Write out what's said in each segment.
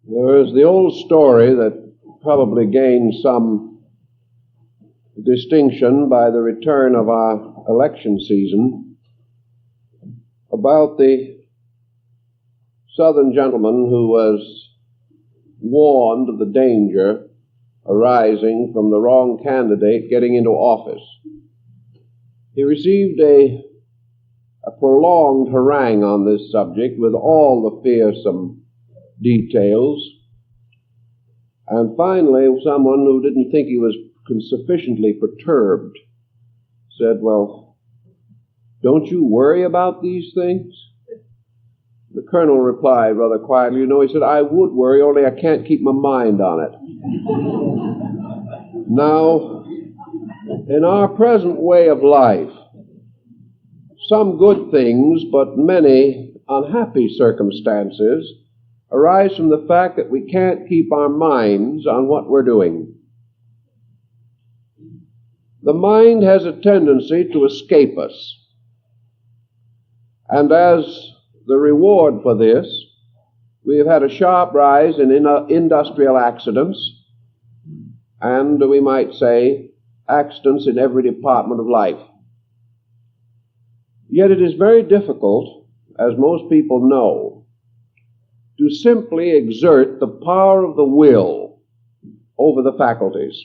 There is the old story that probably gained some distinction by the return of our election season about the Southern gentleman who was warned of the danger arising from the wrong candidate getting into office. He received a prolonged harangue on this subject with all the fearsome details, and finally someone who didn't think he was sufficiently perturbed said, "Well, don't you worry about these things?" The colonel replied rather quietly, he said, "I would worry, only I can't keep my mind on it." Now, in our present way of life, some good things, but many unhappy circumstances arise from the fact that we can't keep our minds on what we're doing. The mind has a tendency to escape us. And as the reward for this, we have had a sharp rise in industrial accidents, and we might say accidents in every department of life. Yet it is very difficult, as most people know, to simply exert the power of the will over the faculties.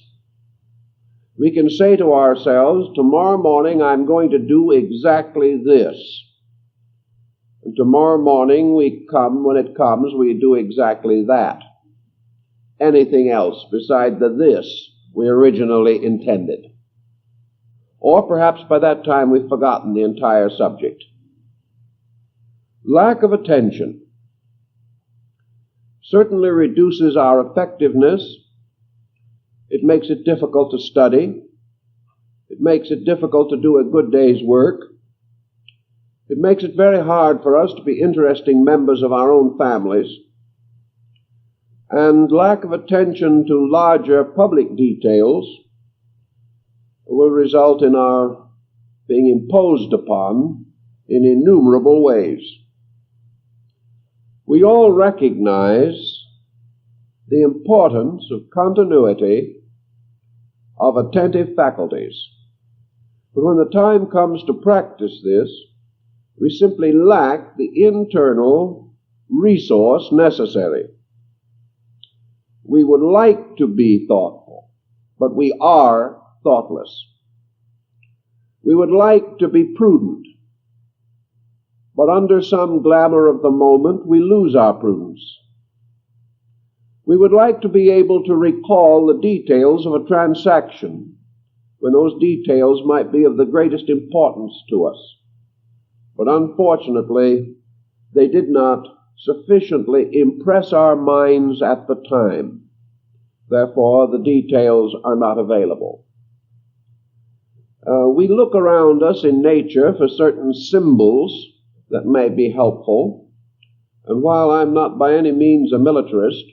We can say to ourselves, tomorrow morning I'm going to do exactly this. And tomorrow morning when it comes, we do exactly that. Anything else beside the this we originally intended. Or perhaps by that time we've forgotten the entire subject. Lack of attention certainly reduces our effectiveness. It makes it difficult to study. It makes it difficult to do a good day's work. It makes it very hard for us to be interesting members of our own families. And lack of attention to larger public details will result in our being imposed upon in innumerable ways. We all recognize the importance of continuity of attentive faculties. But when the time comes to practice this, we simply lack the internal resource necessary. We would like to be thoughtful, but we are thoughtless. We would like to be prudent, but under some glamour of the moment, we lose our prudence. We would like to be able to recall the details of a transaction when those details might be of the greatest importance to us. But unfortunately, they did not sufficiently impress our minds at the time. Therefore, the details are not available. We look around us in nature for certain symbols that may be helpful. And while I'm not by any means a militarist,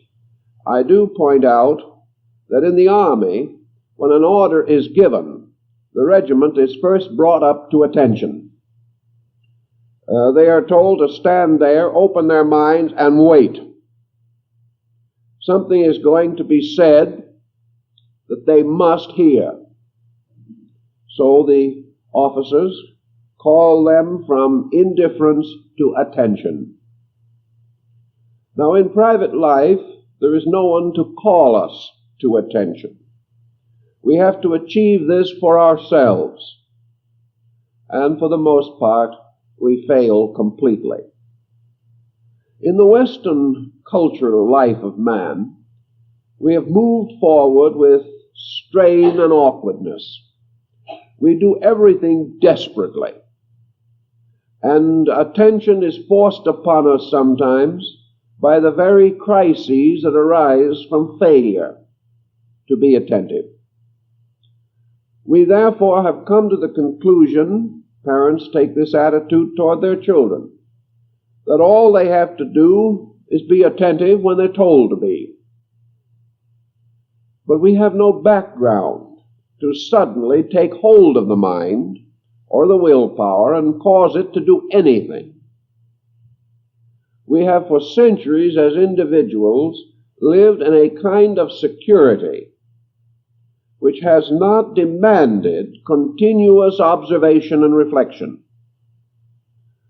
I do point out that in the army, when an order is given, the regiment is first brought up to attention. They are told to stand there, open their minds, and wait. Something is going to be said that they must hear. So the officers call them from indifference to attention. Now, in private life, there is no one to call us to attention. We have to achieve this for ourselves. And for the most part, we fail completely. In the Western cultural life of man, we have moved forward with strain and awkwardness. We do everything desperately. And attention is forced upon us sometimes by the very crises that arise from failure to be attentive. We therefore have come to the conclusion, parents take this attitude toward their children, that all they have to do is be attentive when they're told to be. But we have no background to suddenly take hold of the mind or the willpower and cause it to do anything. We have for centuries as individuals lived in a kind of security which has not demanded continuous observation and reflection.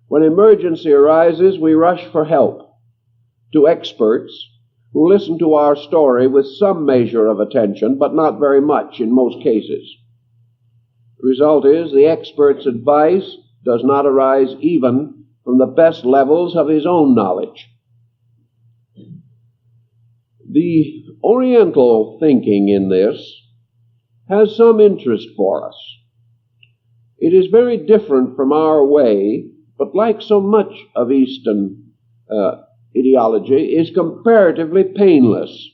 When emergency arises, we rush for help to experts who listen to our story with some measure of attention, but not very much in most cases. The result is the expert's advice does not arise even from the best levels of his own knowledge. The Oriental thinking in this has some interest for us. It is very different from our way, but like so much of Eastern ideology, is comparatively painless.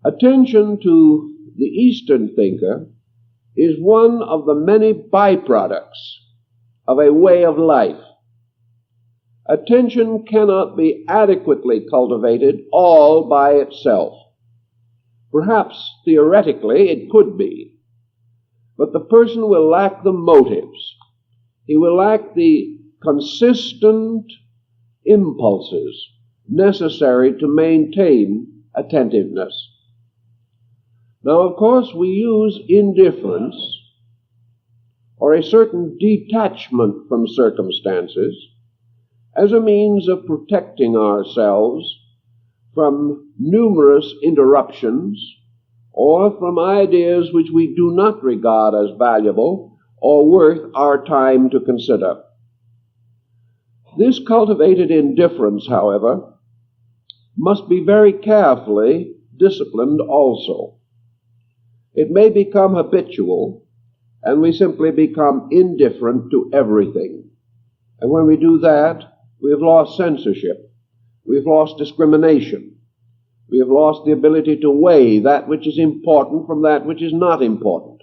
Attention to the Eastern thinker is one of the many byproducts of a way of life. Attention cannot be adequately cultivated all by itself. Perhaps theoretically it could be, but the person will lack the motives. He will lack the consistent impulses necessary to maintain attentiveness. Now, of course, we use indifference or a certain detachment from circumstances as a means of protecting ourselves from numerous interruptions or from ideas which we do not regard as valuable or worth our time to consider. This cultivated indifference, however, must be very carefully disciplined also. It may become habitual, and we simply become indifferent to everything. And when we do that, we have lost censorship. We've lost discrimination. We have lost the ability to weigh that which is important from that which is not important.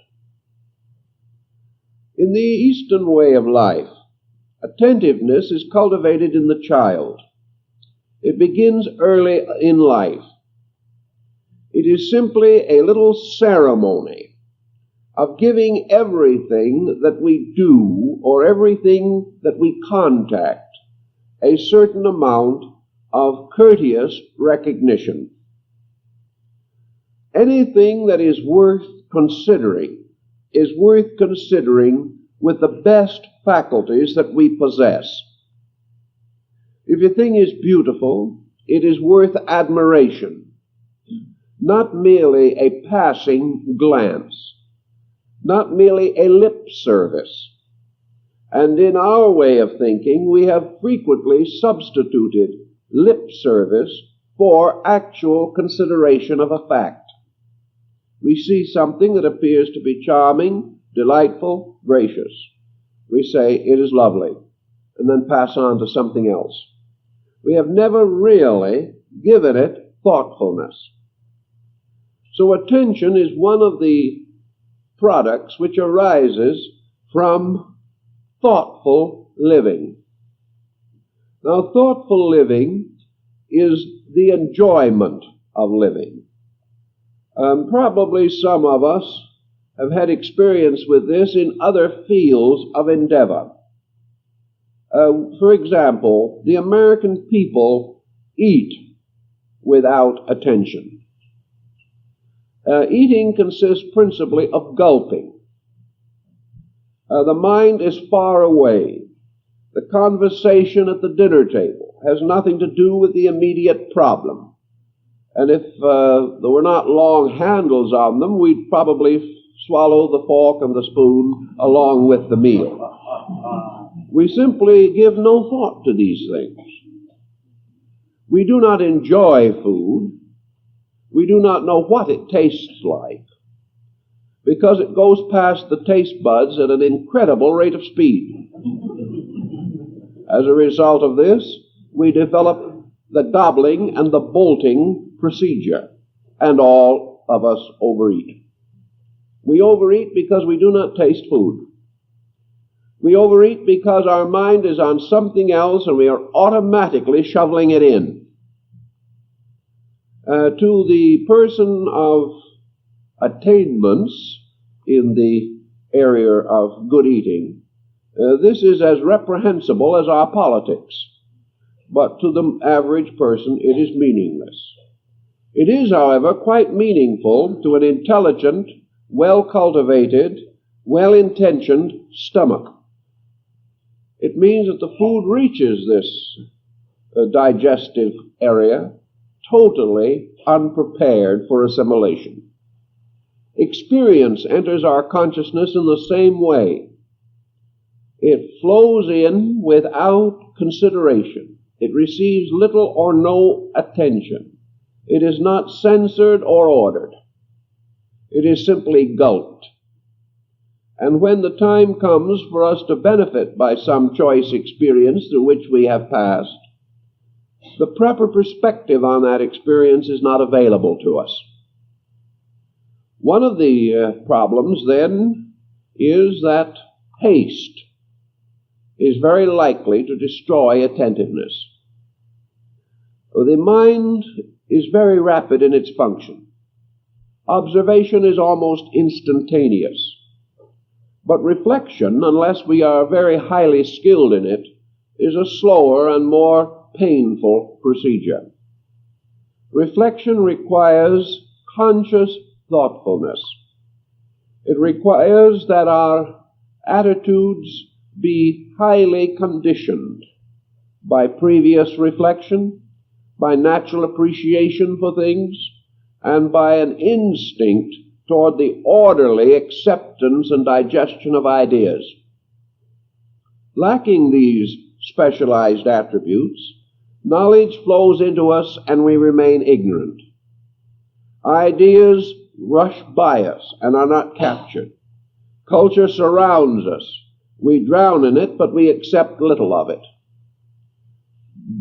In the Eastern way of life, attentiveness is cultivated in the child. It begins early in life. It is simply a little ceremony of giving everything that we do or everything that we contact a certain amount of courteous recognition. Anything that is worth considering with the best faculties that we possess. If a thing is beautiful, it is worth admiration, not merely a passing glance, not merely a lip service. And in our way of thinking, we have frequently substituted lip service for actual consideration of a fact. We see something that appears to be charming, delightful, gracious. We say, it is lovely, and then pass on to something else. We have never really given it thoughtfulness. So attention is one of the products which arises from thoughtful living. Now, thoughtful living is the enjoyment of living. Probably some of us have had experience with this in other fields of endeavor. For example, the American people eat without attention. Eating consists principally of gulping. The mind is far away. The conversation at the dinner table has nothing to do with the immediate problem. And if there were not long handles on them, we'd probably swallow the fork and the spoon along with the meal. We simply give no thought to these things. We do not enjoy food. We do not know what it tastes like, because it goes past the taste buds at an incredible rate of speed. As a result of this, we develop the gobbling and the bolting procedure, and all of us overeat. We overeat because we do not taste food. We overeat because our mind is on something else and we are automatically shoveling it in. To the person of attainments in the area of good eating, this is as reprehensible as our politics. but to the average person it is meaningless. It is, however, quite meaningful to an intelligent, well-cultivated, well-intentioned stomach. It means that the food reaches this digestive area totally unprepared for assimilation. Experience enters our consciousness in the same way. It flows in without consideration. It receives little or no attention. It is not censored or ordered. It is simply gulped. And when the time comes for us to benefit by some choice experience through which we have passed, the proper perspective on that experience is not available to us. One of the problems, then, is that haste is very likely to destroy attentiveness. The mind is very rapid in its function. Observation is almost instantaneous. But reflection, unless we are very highly skilled in it, is a slower and more painful procedure. Reflection requires conscious thoughtfulness. It requires that our attitudes be highly conditioned by previous reflection, by natural appreciation for things, and by an instinct toward the orderly acceptance and digestion of ideas. Lacking these specialized attributes, knowledge flows into us and we remain ignorant. Ideas rush by us and are not captured. Culture surrounds us. We drown in it, but we accept little of it.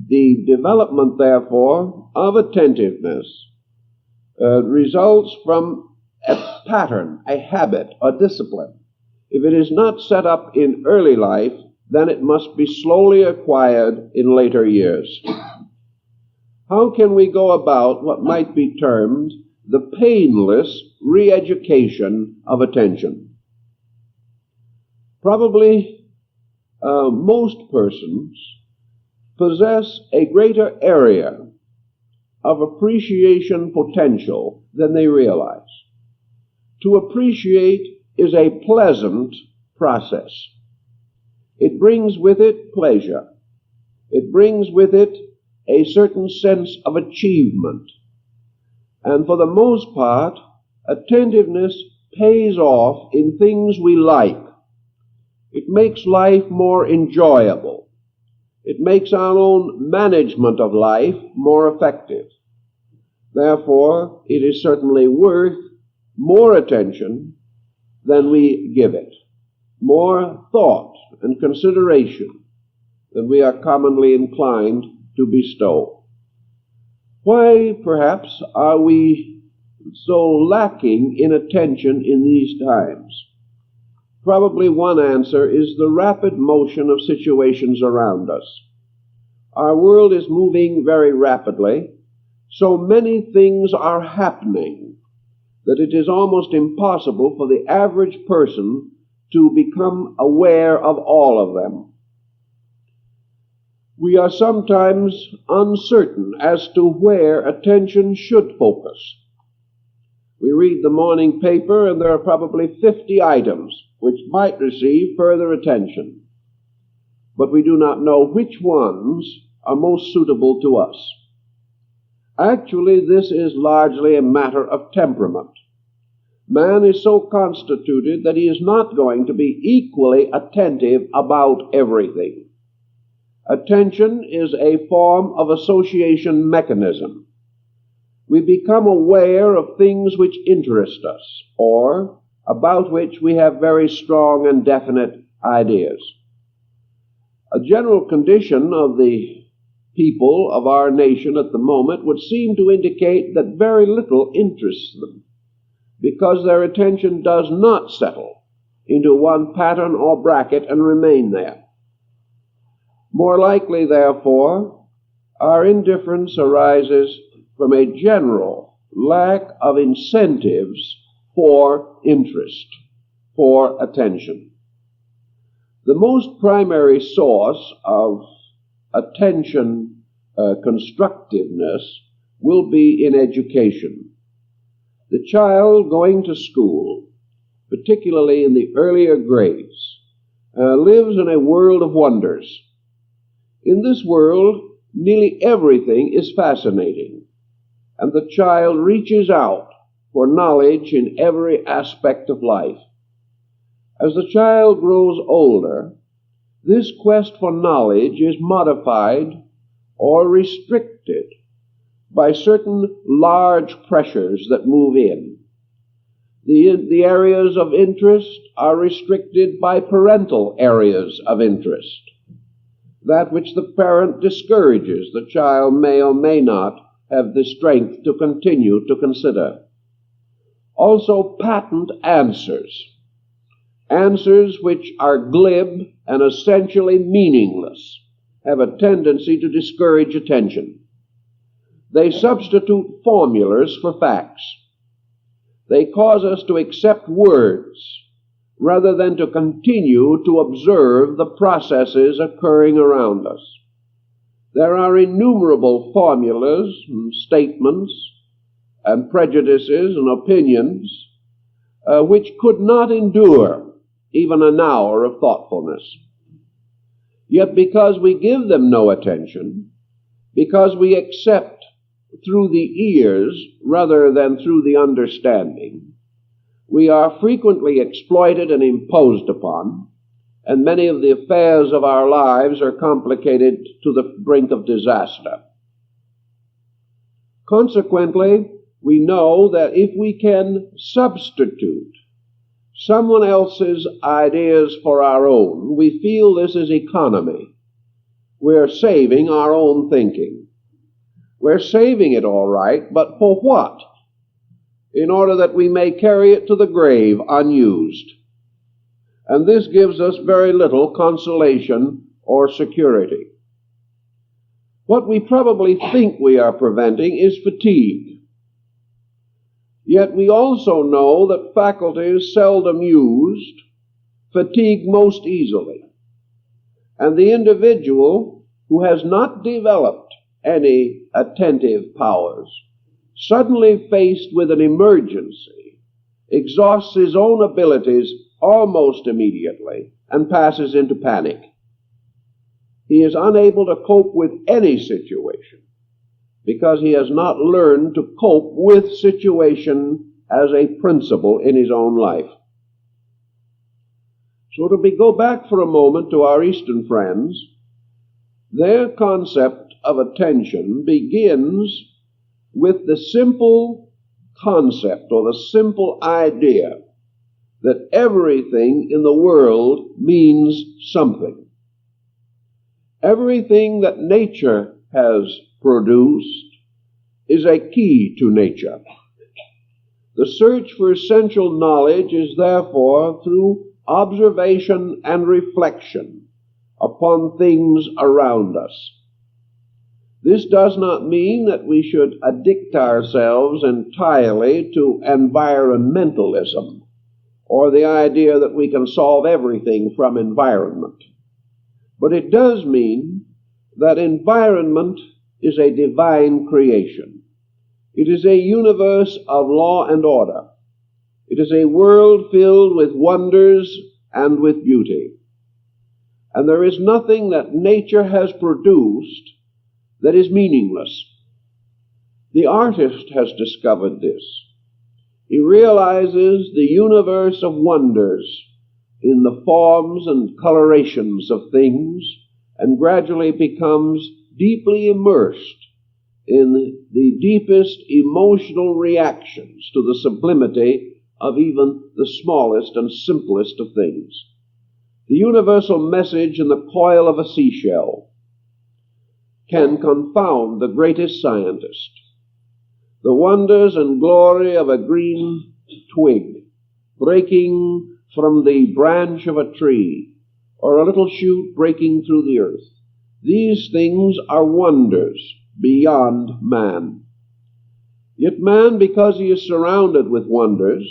The development, therefore, of attentiveness results from a pattern, a habit, a discipline. If it is not set up in early life, then it must be slowly acquired in later years. How can we go about what might be termed the painless re-education of attention? Probably most persons possess a greater area of appreciation potential than they realize. To appreciate is a pleasant process. It brings with it pleasure. It brings with it a certain sense of achievement. And for the most part, attentiveness pays off in things we like. It makes life more enjoyable. It makes our own management of life more effective. Therefore, it is certainly worth more attention than we give it, more thought and consideration than we are commonly inclined to bestow. Why, perhaps, are we so lacking in attention in these times? Probably one answer is the rapid motion of situations around us. Our world is moving very rapidly. So many things are happening that it is almost impossible for the average person to become aware of all of them. We are sometimes uncertain as to where attention should focus. We read the morning paper and there are probably 50 items which might receive further attention, but we do not know which ones are most suitable to us. Actually, this is largely a matter of temperament. Man is so constituted that he is not going to be equally attentive about everything. Attention is a form of association mechanism. We become aware of things which interest us, or about which we have very strong and definite ideas. A general condition of the people of our nation at the moment would seem to indicate that very little interests them, because their attention does not settle into one pattern or bracket and remain there. More likely, therefore, our indifference arises from a general lack of incentives for interest, for attention. The most primary source of attention constructiveness will be in education. The child going to school, particularly in the earlier grades, lives in a world of wonders. In this world, nearly everything is fascinating, and the child reaches out for knowledge in every aspect of life. As the child grows older, this quest for knowledge is modified or restricted by certain large pressures that move in. The areas of interest are restricted by parental areas of interest. That which the parent discourages, the child may or may not have the strength to continue to consider. Also, patent answers which are glib and essentially meaningless, have a tendency to discourage attention. They substitute formulas for facts. They cause us to accept words rather than to continue to observe the processes occurring around us. There are innumerable formulas and statements and prejudices and opinions which could not endure even an hour of thoughtfulness. Yet because we give them no attention, because we accept through the ears rather than through the understanding, we are frequently exploited and imposed upon, and many of the affairs of our lives are complicated to the brink of disaster. Consequently, we know that if we can substitute someone else's ideas for our own, we feel this is economy. We're saving our own thinking. We're saving it all right, but for what? In order that we may carry it to the grave unused. And this gives us very little consolation or security. What we probably think we are preventing is fatigue. Yet we also know that faculties seldom used fatigue most easily. And the individual who has not developed any attentive powers, suddenly faced with an emergency, exhausts his own abilities almost immediately and passes into panic. He is unable to cope with any situation because he has not learned to cope with situation as a principle in his own life. So go back for a moment to our Eastern friends. Their concept of attention begins with the simple concept or the simple idea that everything in the world means something. Everything that nature has produced is a key to nature. The search for essential knowledge is therefore through observation and reflection upon things around us. This does not mean that we should addict ourselves entirely to environmentalism or the idea that we can solve everything from environment. But it does mean that environment is a divine creation. It is a universe of law and order. It is a world filled with wonders and with beauty. And there is nothing that nature has produced that is meaningless. The artist has discovered this. He realizes the universe of wonders in the forms and colorations of things and gradually becomes deeply immersed in the deepest emotional reactions to the sublimity of even the smallest and simplest of things. The universal message in the coil of a seashell can confound the greatest scientist. The wonders and glory of a green twig breaking from the branch of a tree, or a little shoot breaking through the earth. These things are wonders beyond man. Yet man, because he is surrounded with wonders,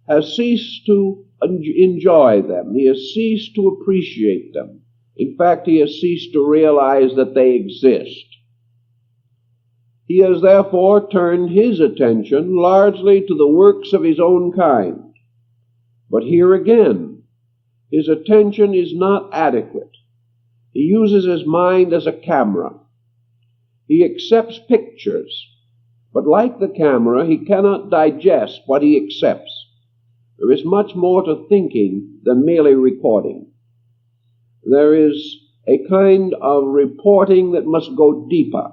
has ceased to enjoy them. He has ceased to appreciate them. In fact, he has ceased to realize that they exist. He has therefore turned his attention largely to the works of his own kind. But here again, his attention is not adequate. He uses his mind as a camera. He accepts pictures, but like the camera, he cannot digest what he accepts. There is much more to thinking than merely recording. There is a kind of reporting that must go deeper.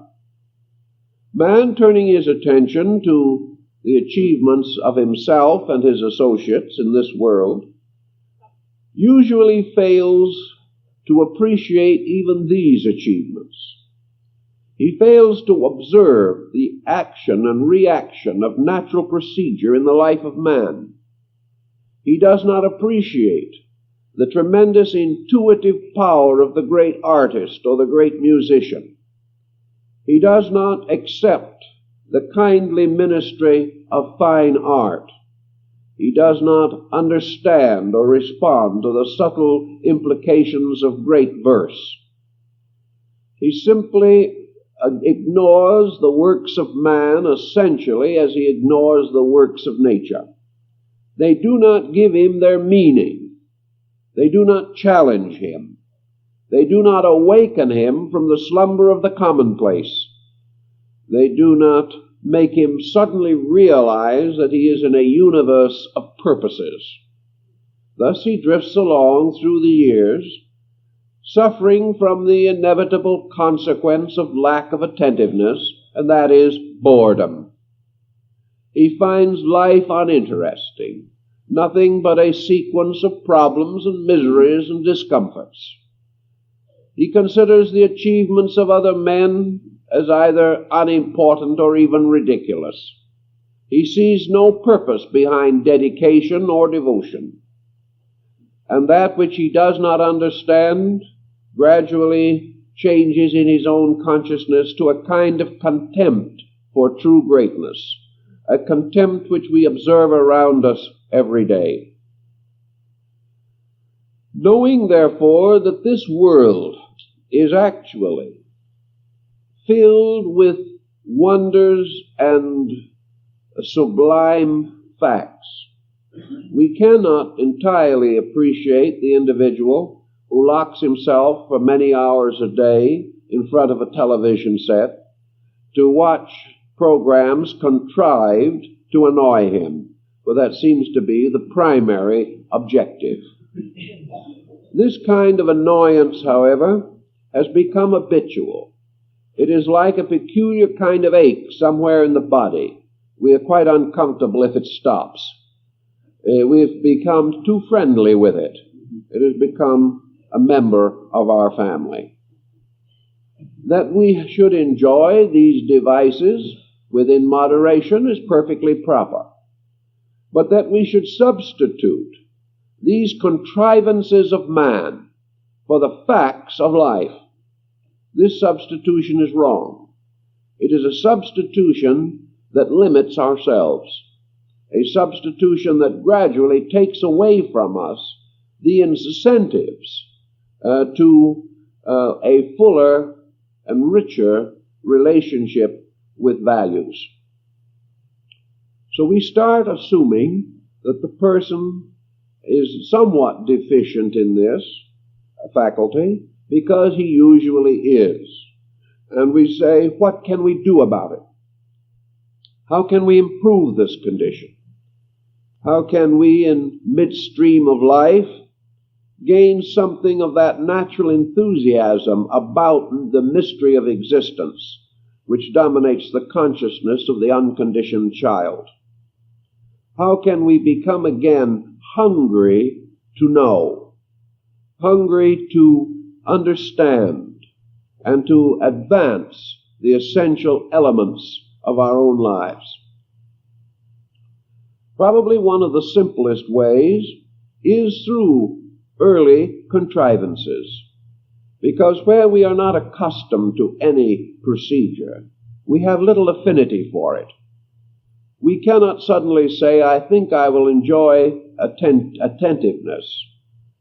Man, turning his attention to the achievements of himself and his associates in this world, usually fails to appreciate even these achievements. He fails to observe the action and reaction of natural procedure in the life of man. He does not appreciate the tremendous intuitive power of the great artist or the great musician. He does not accept the kindly ministry of fine art. He does not understand or respond to the subtle implications of great verse. He simply ignores the works of man essentially as he ignores the works of nature. They do not give him their meaning. They do not challenge him. They do not awaken him from the slumber of the commonplace. They do not make him suddenly realize that he is in a universe of purposes. Thus he drifts along through the years, suffering from the inevitable consequence of lack of attentiveness, and that is boredom. He finds life uninteresting, nothing but a sequence of problems and miseries and discomforts. He considers the achievements of other men as either unimportant or even ridiculous. He sees no purpose behind dedication or devotion. And that which he does not understand gradually changes in his own consciousness to a kind of contempt for true greatness, a contempt which we observe around us every day. Knowing, therefore, that this world is actually filled with wonders and sublime facts, we cannot entirely appreciate the individual who locks himself for many hours a day in front of a television set to watch programs contrived to annoy him, for that seems to be the primary objective. This kind of annoyance, however, has become habitual. It is like a peculiar kind of ache somewhere in the body. We are quite uncomfortable if it stops. We've become too friendly with it. It has become a member of our family. That we should enjoy these devices within moderation is perfectly proper. But that we should substitute these contrivances of man for the facts of life, this substitution is wrong. It is a substitution that limits ourselves, a substitution that gradually takes away from us the incentives to a fuller and richer relationship with values. So we start assuming that the person is somewhat deficient in this faculty because he usually is. And we say, what can we do about it? How can we improve this condition? How can we, in midstream of life, gain something of that natural enthusiasm about the mystery of existence which dominates the consciousness of the unconditioned child? How can we become again hungry to know, hungry to understand, and to advance the essential elements of our own lives? Probably one of the simplest ways is through early contrivances, because where we are not accustomed to any procedure, we have little affinity for it. We cannot suddenly say, I think I will enjoy attentiveness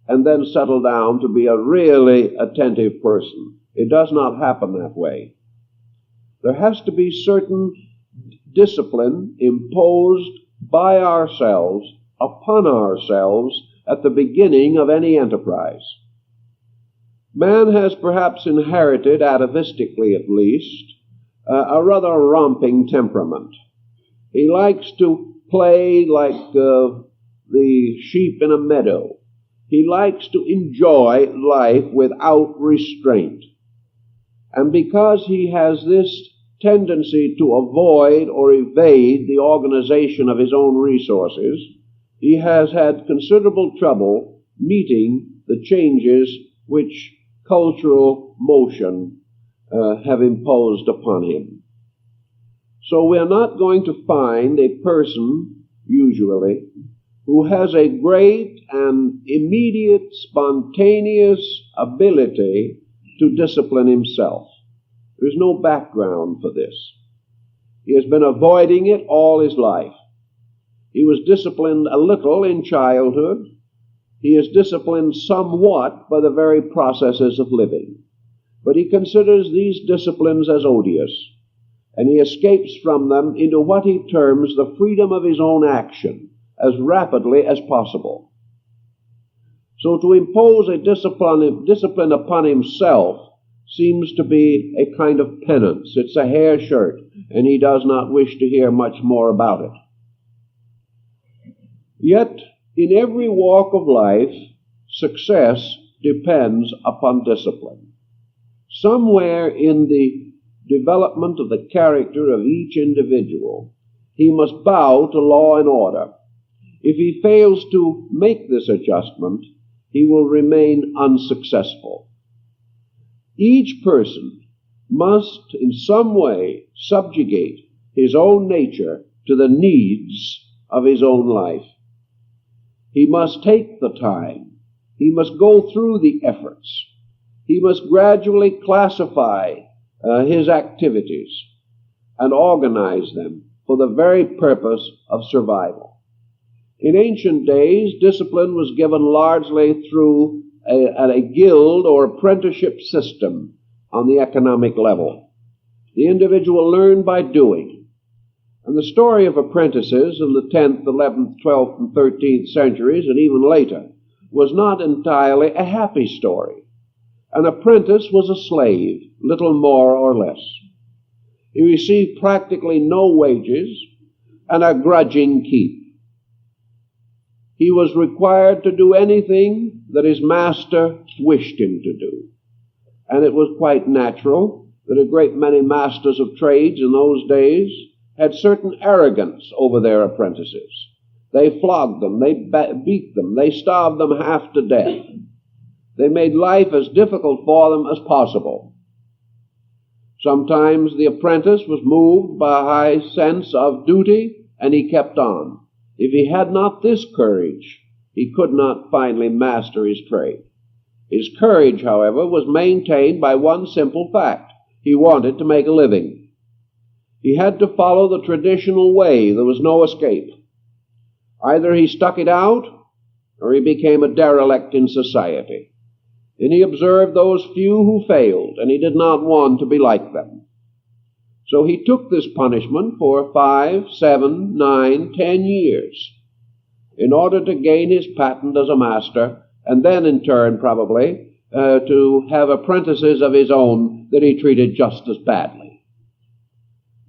and then settle down to be a really attentive person. It does not happen that way. There has to be certain discipline imposed by ourselves upon ourselves at the beginning of any enterprise. Man has perhaps inherited, atavistically at least, a rather romping temperament. He likes to play like the sheep in a meadow. He likes to enjoy life without restraint. And because he has this tendency to avoid or evade the organization of his own resources, he has had considerable trouble meeting the changes which cultural motion have imposed upon him. So we are not going to find a person, usually, who has a great and immediate, spontaneous ability to discipline himself. There is no background for this. He has been avoiding it all his life. He was disciplined a little in childhood. He is disciplined somewhat by the very processes of living. But he considers these disciplines as odious, and he escapes from them into what he terms the freedom of his own action as rapidly as possible. So to impose a discipline upon himself seems to be a kind of penance. It's a hair shirt, and he does not wish to hear much more about it. Yet, in every walk of life, success depends upon discipline. Somewhere in the development of the character of each individual, he must bow to law and order. If he fails to make this adjustment, he will remain unsuccessful. Each person must in some way subjugate his own nature to the needs of his own life. He must take the time. He must go through the efforts. He must gradually classify his activities and organize them for the very purpose of survival. In ancient days, discipline was given largely through a guild or apprenticeship system on the economic level. The individual learned by doing. And the story of apprentices in the 10th, 11th, 12th, and 13th centuries, and even later, was not entirely a happy story. An apprentice was a slave, little more or less. He received practically no wages and a grudging keep. He was required to do anything that his master wished him to do. And it was quite natural that a great many masters of trades in those days had certain arrogance over their apprentices. They flogged them, they beat them, they starved them half to death. They made life as difficult for them as possible. Sometimes the apprentice was moved by a high sense of duty, and he kept on. If he had not this courage, he could not finally master his trade. His courage, however, was maintained by one simple fact. He wanted to make a living. He had to follow the traditional way. There was no escape. Either he stuck it out, or he became a derelict in society. And he observed those few who failed, and he did not want to be like them. So he took this punishment for 5, 7, 9, 10 years in order to gain his patent as a master, and then in turn probably to have apprentices of his own that he treated just as badly.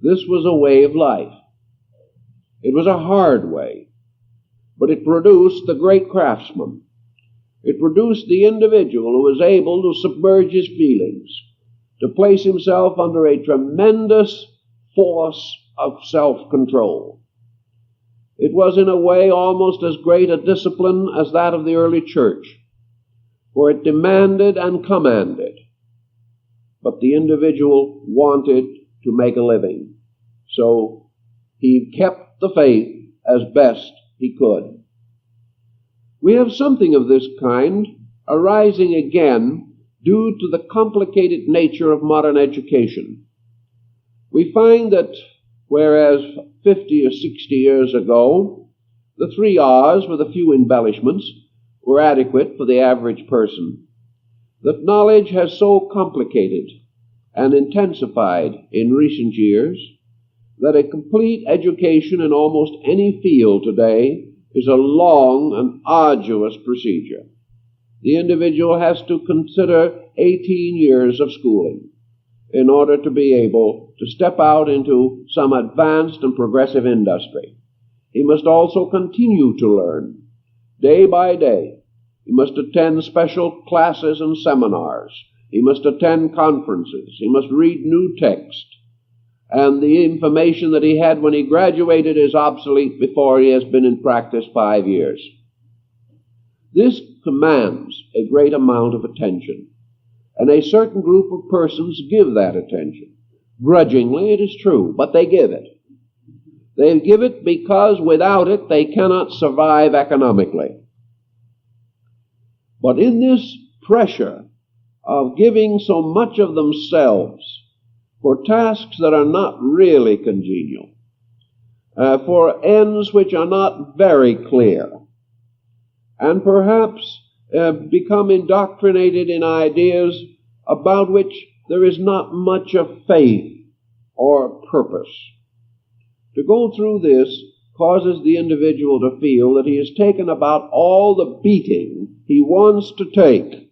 This was a way of life. It was a hard way, but it produced the great craftsman. It produced the individual who was able to submerge his feelings, to place himself under a tremendous force of self-control. It was in a way almost as great a discipline as that of the early church, for it demanded and commanded. But the individual wanted to make a living, so he kept the faith as best he could. We have something of this kind arising again due to the complicated nature of modern education. We find that whereas 50 or 60 years ago, the 3 R's, with a few embellishments, were adequate for the average person, that knowledge has so complicated and intensified in recent years that a complete education in almost any field today is a long and arduous procedure. The individual has to consider 18 years of schooling in order to be able to step out into some advanced and progressive industry. He must also continue to learn day by day. He must attend special classes and seminars. He must attend conferences. He must read new text. And the information that he had when he graduated is obsolete before he has been in practice 5 years. This commands a great amount of attention, and a certain group of persons give that attention. Grudgingly, it is true, but they give it. They give it because without it they cannot survive economically. But in this pressure of giving so much of themselves for tasks that are not really congenial, for ends which are not very clear, and perhaps become indoctrinated in ideas about which there is not much of faith or purpose. To go through this causes the individual to feel that he has taken about all the beating he wants to take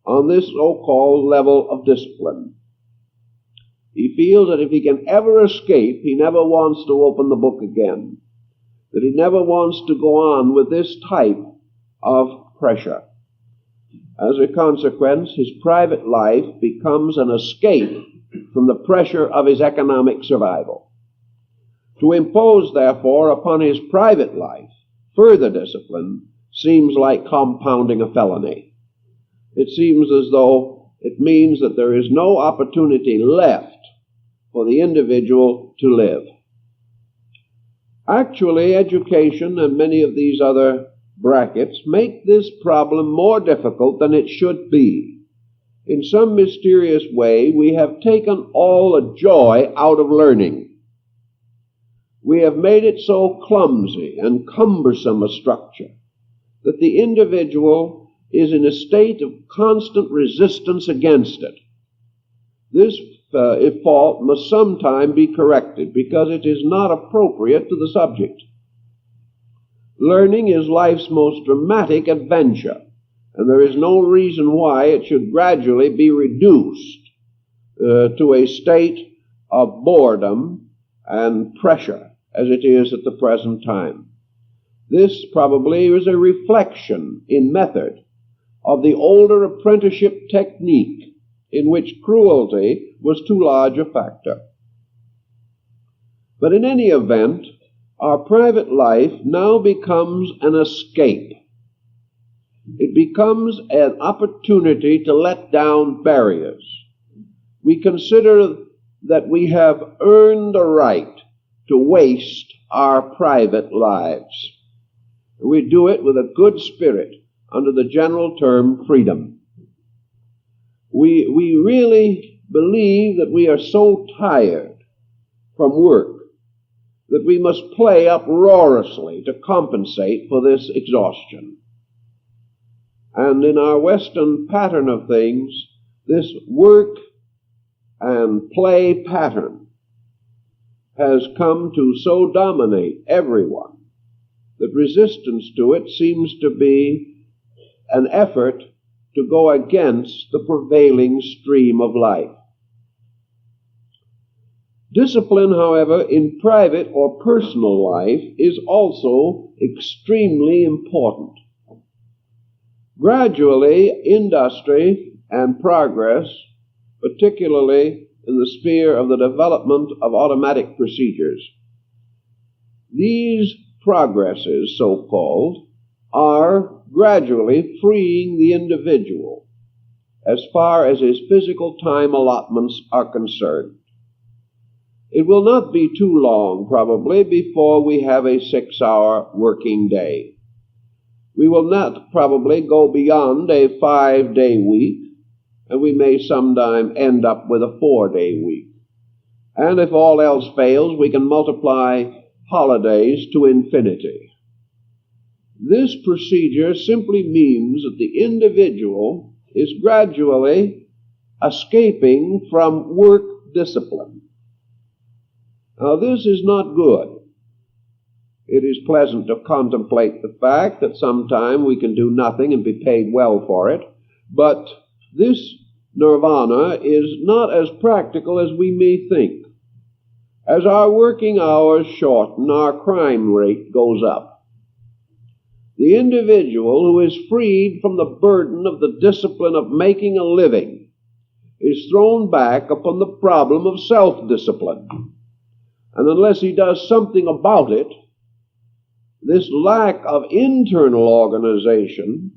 on this so-called level of discipline. He feels that if he can ever escape, he never wants to open the book again, that he never wants to go on with this type of pressure. As a consequence, his private life becomes an escape from the pressure of his economic survival. To impose, therefore, upon his private life further discipline seems like compounding a felony. It seems as though it means that there is no opportunity left for the individual to live. Actually, education and many of these other brackets make this problem more difficult than it should be. In some mysterious way, we have taken all the joy out of learning. We have made it so clumsy and cumbersome a structure that the individual is in a state of constant resistance against it. This fault must sometime be corrected because it is not appropriate to the subject. Learning is life's most dramatic adventure, and there is no reason why it should gradually be reduced to a state of boredom and pressure as it is at the present time. This probably is a reflection in method of the older apprenticeship technique in which cruelty was too large a factor. But in any event, our private life now becomes an escape. It becomes an opportunity to let down barriers. We consider that we have earned the right to waste our private lives. We do it with a good spirit under the general term freedom. We really believe that we are so tired from work that we must play uproariously to compensate for this exhaustion. And in our Western pattern of things, this work and play pattern has come to so dominate everyone that resistance to it seems to be an effort to go against the prevailing stream of life. Discipline, however, in private or personal life is also extremely important. Gradually, industry and progress, particularly in the sphere of the development of automatic procedures, these progresses, so-called, are gradually freeing the individual as far as his physical time allotments are concerned. It will not be too long, probably, before we have a 6-hour working day. We will not probably go beyond a 5-day week, and we may sometime end up with a 4-day week. And if all else fails, we can multiply holidays to infinity. This procedure simply means that the individual is gradually escaping from work discipline. Now, this is not good. It is pleasant to contemplate the fact that sometime we can do nothing and be paid well for it, but this nirvana is not as practical as we may think. As our working hours shorten, our crime rate goes up. The individual who is freed from the burden of the discipline of making a living is thrown back upon the problem of self-discipline. And unless he does something about it, this lack of internal organization,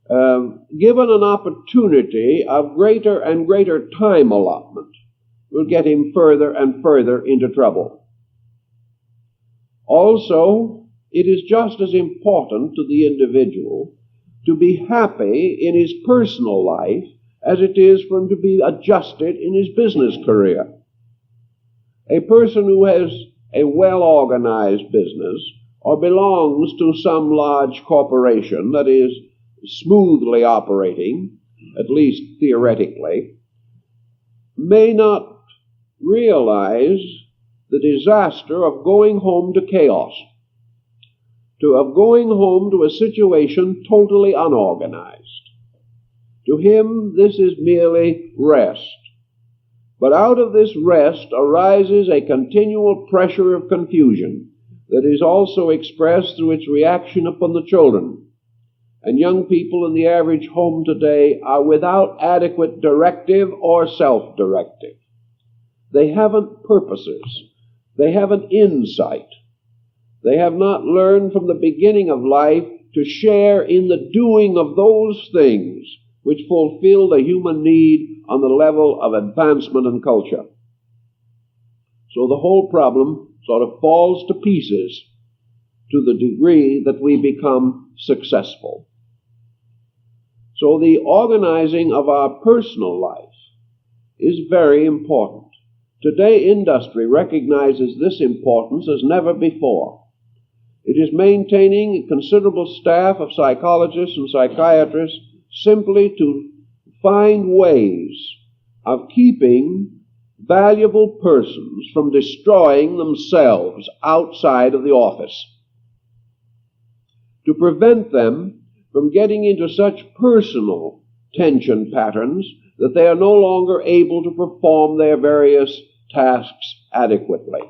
given an opportunity of greater and greater time allotment, will get him further and further into trouble. Also, it is just as important to the individual to be happy in his personal life as it is for him to be adjusted in his business career. A person who has a well-organized business or belongs to some large corporation that is smoothly operating, at least theoretically, may not realize the disaster of going home to chaos, of going home to a situation totally unorganized. To him, this is merely rest. But out of this rest arises a continual pressure of confusion that is also expressed through its reaction upon the children. And young people in the average home today are without adequate directive or self-directive. They haven't purposes. They haven't insight. They have not learned from the beginning of life to share in the doing of those things which fulfill the human need on the level of advancement and culture. So the whole problem sort of falls to pieces to the degree that we become successful. So the organizing of our personal life is very important. Today, industry recognizes this importance as never before. It is maintaining a considerable staff of psychologists and psychiatrists simply to find ways of keeping valuable persons from destroying themselves outside of the office, to prevent them from getting into such personal tension patterns that they are no longer able to perform their various tasks adequately.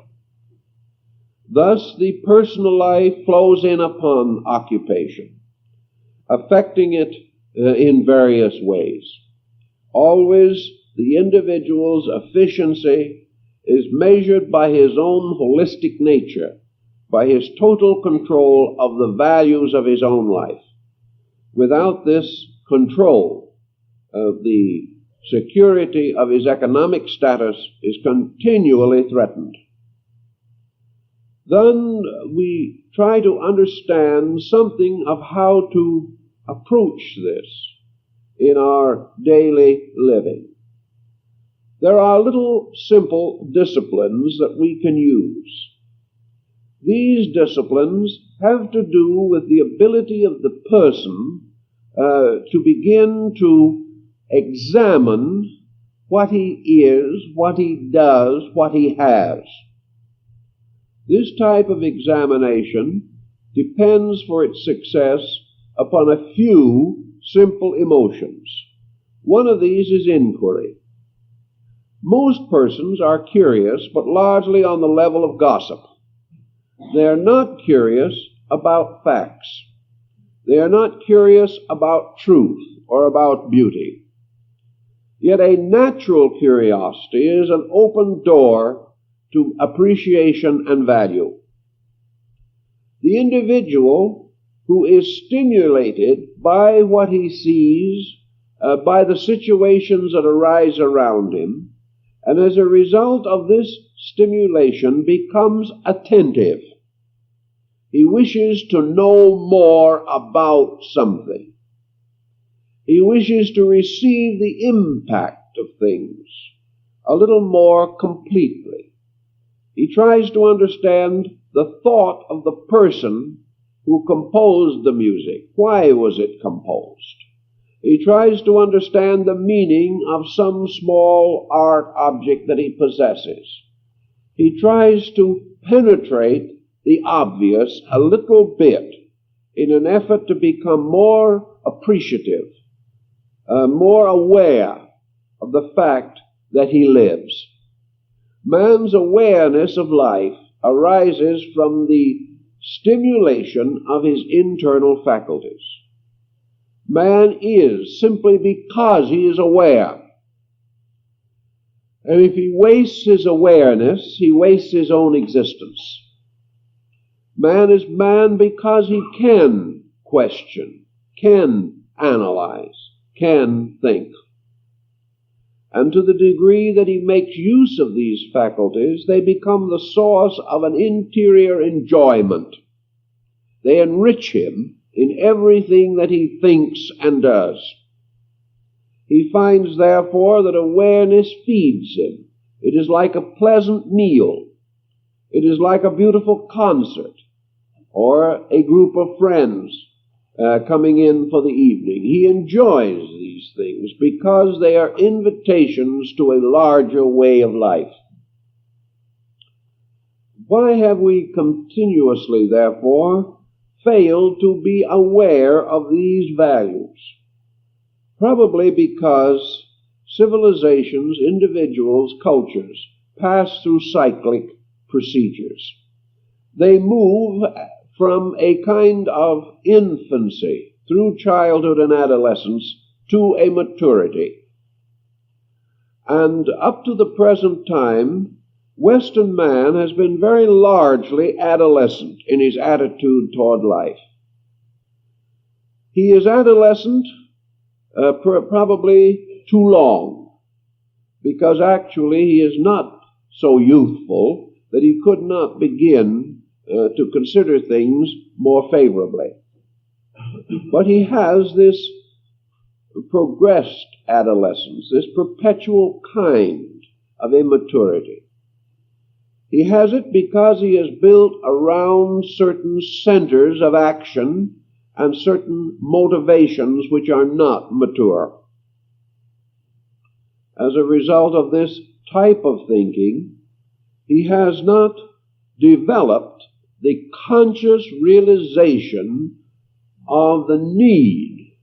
Thus, the personal life flows in upon occupation, affecting it in various ways. Always, the individual's efficiency is measured by his own holistic nature, by his total control of the values of his own life. Without this control, the security of his economic status is continually threatened. Then we try to understand something of how to approach this in our daily living. There are little simple disciplines that we can use. These disciplines have to do with the ability of the person to begin to examine what he is, what he does, what he has. This type of examination depends for its success upon a few simple emotions. One of these is inquiry. Most persons are curious, but largely on the level of gossip. They are not curious about facts. They are not curious about truth or about beauty. Yet a natural curiosity is an open door to appreciation and value. The individual who is stimulated by what he sees, by the situations that arise around him, and as a result of this stimulation becomes attentive. He wishes to know more about something. He wishes to receive the impact of things a little more completely. He tries to understand the thought of the person who composed the music. Why was it composed? He tries to understand the meaning of some small art object that he possesses. He tries to penetrate the obvious a little bit in an effort to become more appreciative, more aware of the fact that he lives. Man's awareness of life arises from the stimulation of his internal faculties. Man is simply because he is aware. And if he wastes his awareness, he wastes his own existence. Man is man because he can question, can analyze, can think. And to the degree that he makes use of these faculties, they become the source of an interior enjoyment. They enrich him in everything that he thinks and does. He finds, therefore, that awareness feeds him. It is like a pleasant meal. It is like a beautiful concert or a group of friends coming in for the evening. He enjoys these things because they are invitations to a larger way of life. Why have we continuously, therefore, failed to be aware of these values? Probably because civilizations, individuals, cultures pass through cyclic procedures. They move from a kind of infancy through childhood and adolescence to a maturity. And up to the present time, Western man has been very largely adolescent in his attitude toward life. He is adolescent probably too long, because actually he is not so youthful that he could not begin to consider things more favorably. But he has this progressed adolescence, this perpetual kind of immaturity. He has it because he is built around certain centers of action and certain motivations which are not mature. As a result of this type of thinking, he has not developed the conscious realization of the need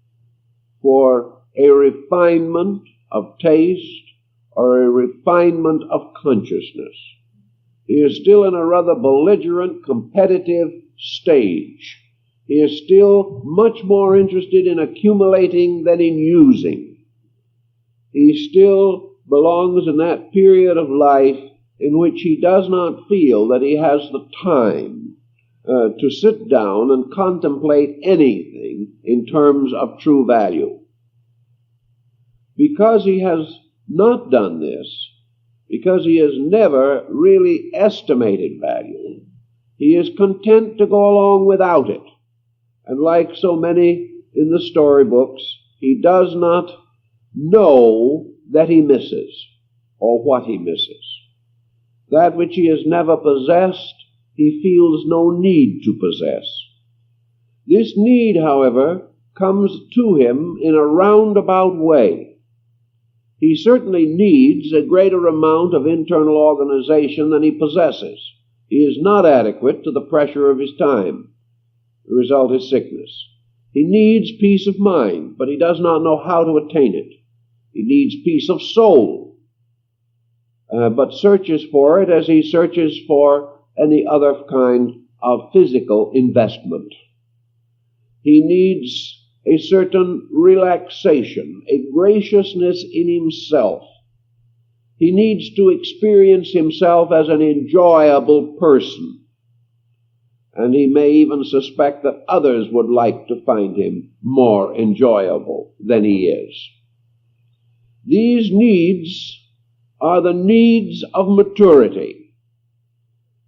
for a refinement of taste or a refinement of consciousness. He is still in a rather belligerent, competitive stage. He is still much more interested in accumulating than in using. He still belongs in that period of life in which he does not feel that he has the time to sit down and contemplate anything in terms of true value. Because he has not done this, because he has never really estimated value, he is content to go along without it. And like so many in the storybooks, he does not know that he misses or what he misses. That which he has never possessed, he feels no need to possess. This need, however, comes to him in a roundabout way. He certainly needs a greater amount of internal organization than he possesses. He is not adequate to the pressure of his time. The result is sickness. He needs peace of mind, but he does not know how to attain it. He needs peace of soul, but searches for it as he searches for any other kind of physical investment. He needs a certain relaxation, a graciousness in himself. He needs to experience himself as an enjoyable person. And he may even suspect that others would like to find him more enjoyable than he is. These needs are the needs of maturity.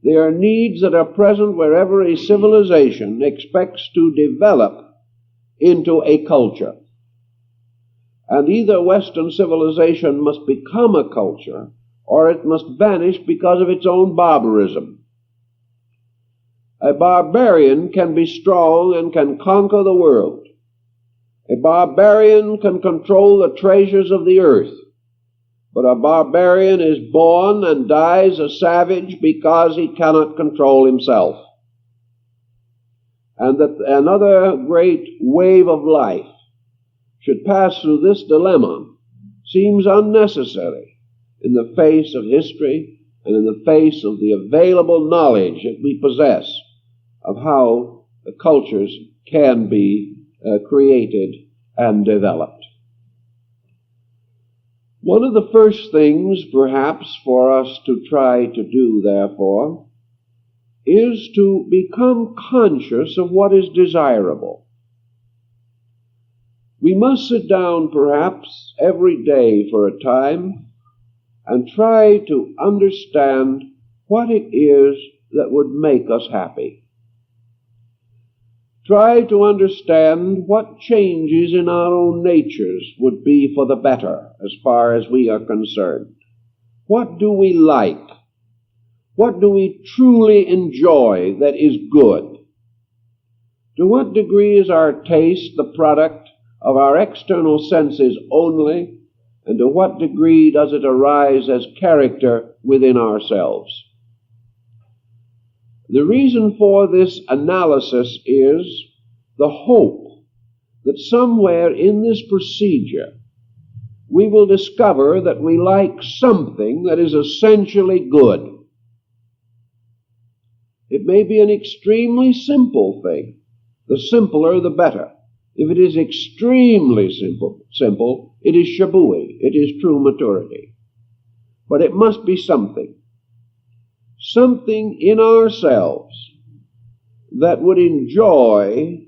They are needs that are present wherever a civilization expects to develop into a culture. And either Western civilization must become a culture, or it must vanish because of its own barbarism. A barbarian can be strong and can conquer the world. A barbarian can control the treasures of the earth. But a barbarian is born and dies a savage because he cannot control himself. And that another great wave of life should pass through this dilemma seems unnecessary in the face of history and in the face of the available knowledge that we possess of how the cultures can be created and developed. One of the first things, perhaps, for us to try to do, therefore, is to become conscious of what is desirable. We must sit down, perhaps, every day for a time and try to understand what it is that would make us happy. Try to understand what changes in our own natures would be for the better as far as we are concerned. What do we like? What do we truly enjoy that is good? To what degree is our taste the product of our external senses only, and to what degree does it arise as character within ourselves? The reason for this analysis is the hope that somewhere in this procedure we will discover that we like something that is essentially good. It may be an extremely simple thing. The simpler, the better. If it is extremely simple, it is shabui. It is true maturity. But it must be something. Something in ourselves that would enjoy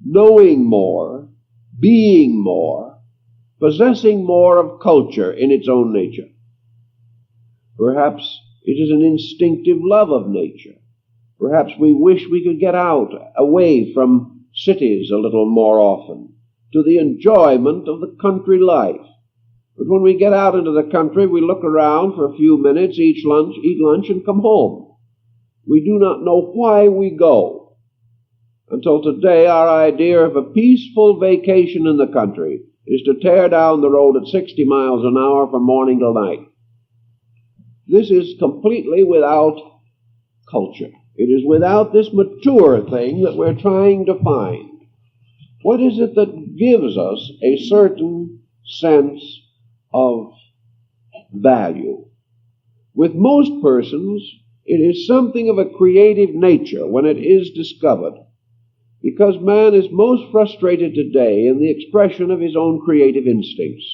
knowing more, being more, possessing more of culture in its own nature. Perhaps it is an instinctive love of nature. Perhaps we wish we could get out, away from cities a little more often, to the enjoyment of the country life. But when we get out into the country, we look around for a few minutes, eat lunch, and come home. We do not know why we go. Until today, our idea of a peaceful vacation in the country is to tear down the road at 60 miles an hour from morning till night. This is completely without culture. It is without this mature thing that we're trying to find. What is it that gives us a certain sense of value? With most persons, it is something of a creative nature when it is discovered, because man is most frustrated today in the expression of his own creative instincts.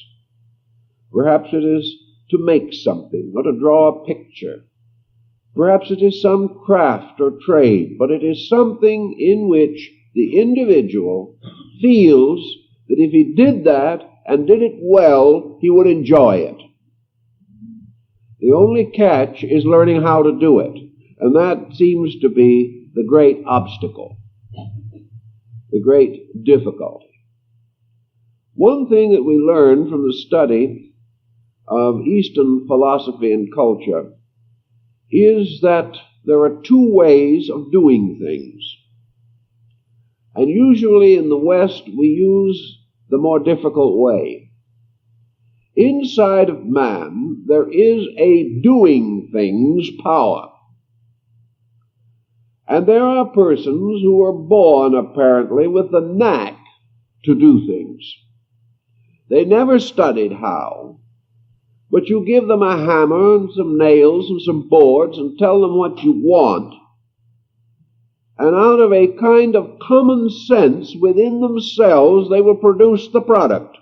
Perhaps it is to make something or to draw a picture. Perhaps it is some craft or trade, but it is something in which the individual feels that if he did that and did it well, he would enjoy it. The only catch is learning how to do it, and that seems to be the great obstacle, the great difficulty. One thing that we learn from the study of Eastern philosophy and culture is that there are two ways of doing things. And usually in the West, we use the more difficult way. Inside of man, there is a doing things power. And there are persons who are born, apparently, with the knack to do things. They never studied how. But you give them a hammer and some nails and some boards and tell them what you want. And out of a kind of common sense within themselves, they will produce the product.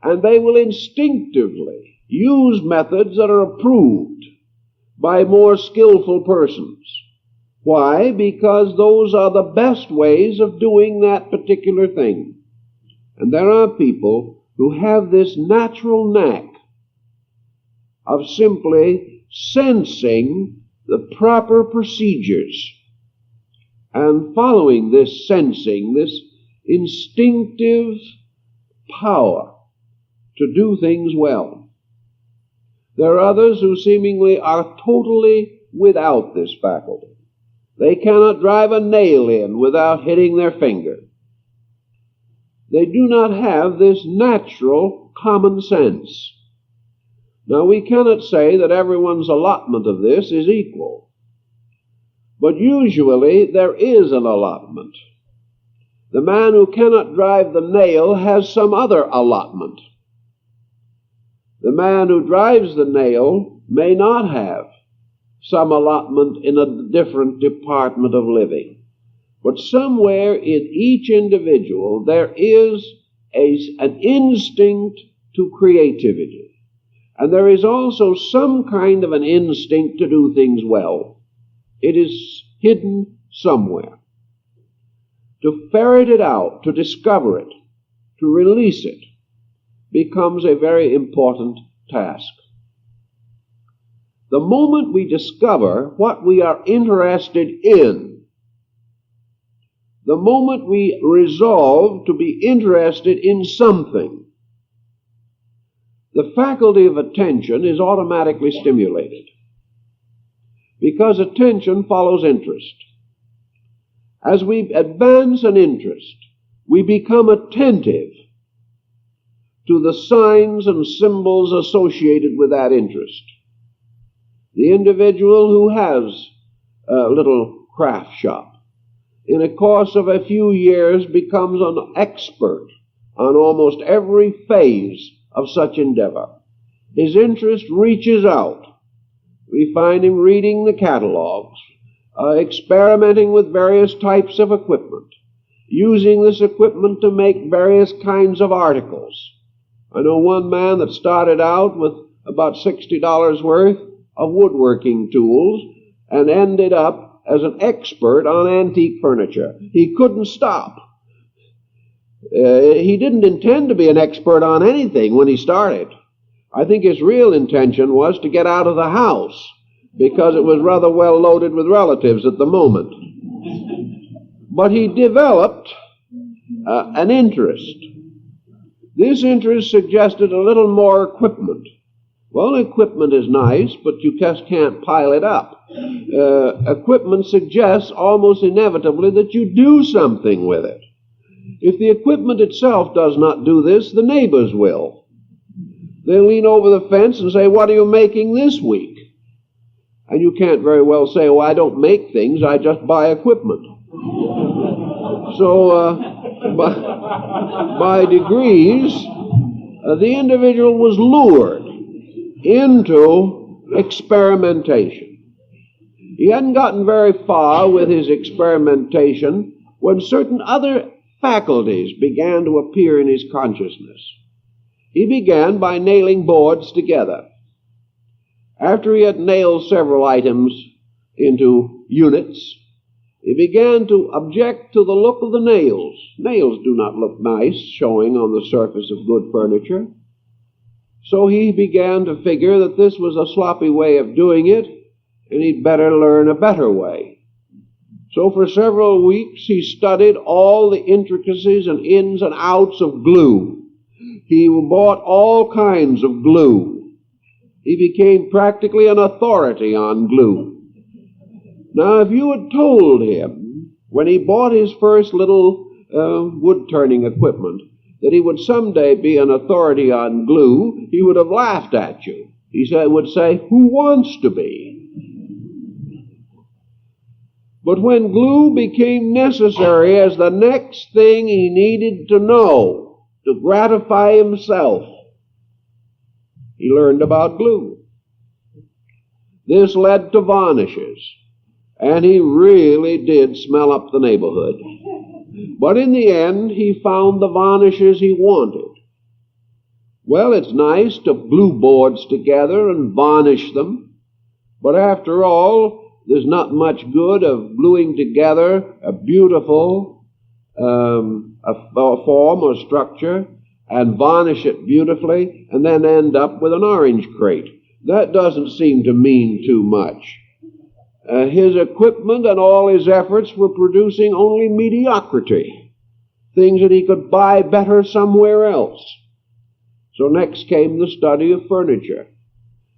And they will instinctively use methods that are approved by more skillful persons. Why? Because those are the best ways of doing that particular thing. And there are people who have this natural knack of simply sensing the proper procedures and following this sensing, this instinctive power to do things well. There are others who seemingly are totally without this faculty. They cannot drive a nail in without hitting their finger. They do not have this natural common sense. Now, we cannot say that everyone's allotment of this is equal, but usually there is an allotment. The man who cannot drive the nail has some other allotment. The man who drives the nail may not have some allotment in a different department of living. But somewhere in each individual there is an instinct to creativity. And there is also some kind of an instinct to do things well. It is hidden somewhere. To ferret it out, to discover it, to release it, becomes a very important task. The moment we discover what we are interested in, the moment we resolve to be interested in something, the faculty of attention is automatically stimulated, because attention follows interest. As we advance an interest, we become attentive to the signs and symbols associated with that interest. The individual who has a little craft shop, in a course of a few years, becomes an expert on almost every phase of such endeavor. His interest reaches out. We find him reading the catalogs, experimenting with various types of equipment, using this equipment to make various kinds of articles. I know one man that started out with about $60 worth of woodworking tools and ended up as an expert on antique furniture. He couldn't stop. He didn't intend to be an expert on anything when he started. I think his real intention was to get out of the house, because it was rather well loaded with relatives at the moment. But he developed an interest. This interest suggested a little more equipment. Well, equipment is nice, but you just can't pile it up. Equipment suggests almost inevitably that you do something with it. If the equipment itself does not do this, the neighbors will. They'll lean over the fence and say, "What are you making this week?" And you can't very well say, "Oh, I don't make things, I just buy equipment." So, by degrees, the individual was lured into experimentation. He hadn't gotten very far with his experimentation when certain other faculties began to appear in his consciousness. He began by nailing boards together. After he had nailed several items into units, he began to object to the look of the nails. Nails do not look nice showing on the surface of good furniture. So he began to figure that this was a sloppy way of doing it, and he'd better learn a better way. So for several weeks he studied all the intricacies and ins and outs of glue. He bought all kinds of glue. He became practically an authority on glue. Now, if you had told him, when he bought his first little wood-turning equipment, that he would someday be an authority on glue, he would have laughed at you. He would say, "Who wants to be?" But when glue became necessary as the next thing he needed to know to gratify himself, he learned about glue. This led to varnishes, and he really did smell up the neighborhood. But in the end, he found the varnishes he wanted. Well, it's nice to glue boards together and varnish them, but after all, there's not much good of gluing together a beautiful form or structure and varnish it beautifully and then end up with an orange crate. That doesn't seem to mean too much. His equipment and all his efforts were producing only mediocrity, things that he could buy better somewhere else. So next came the study of furniture.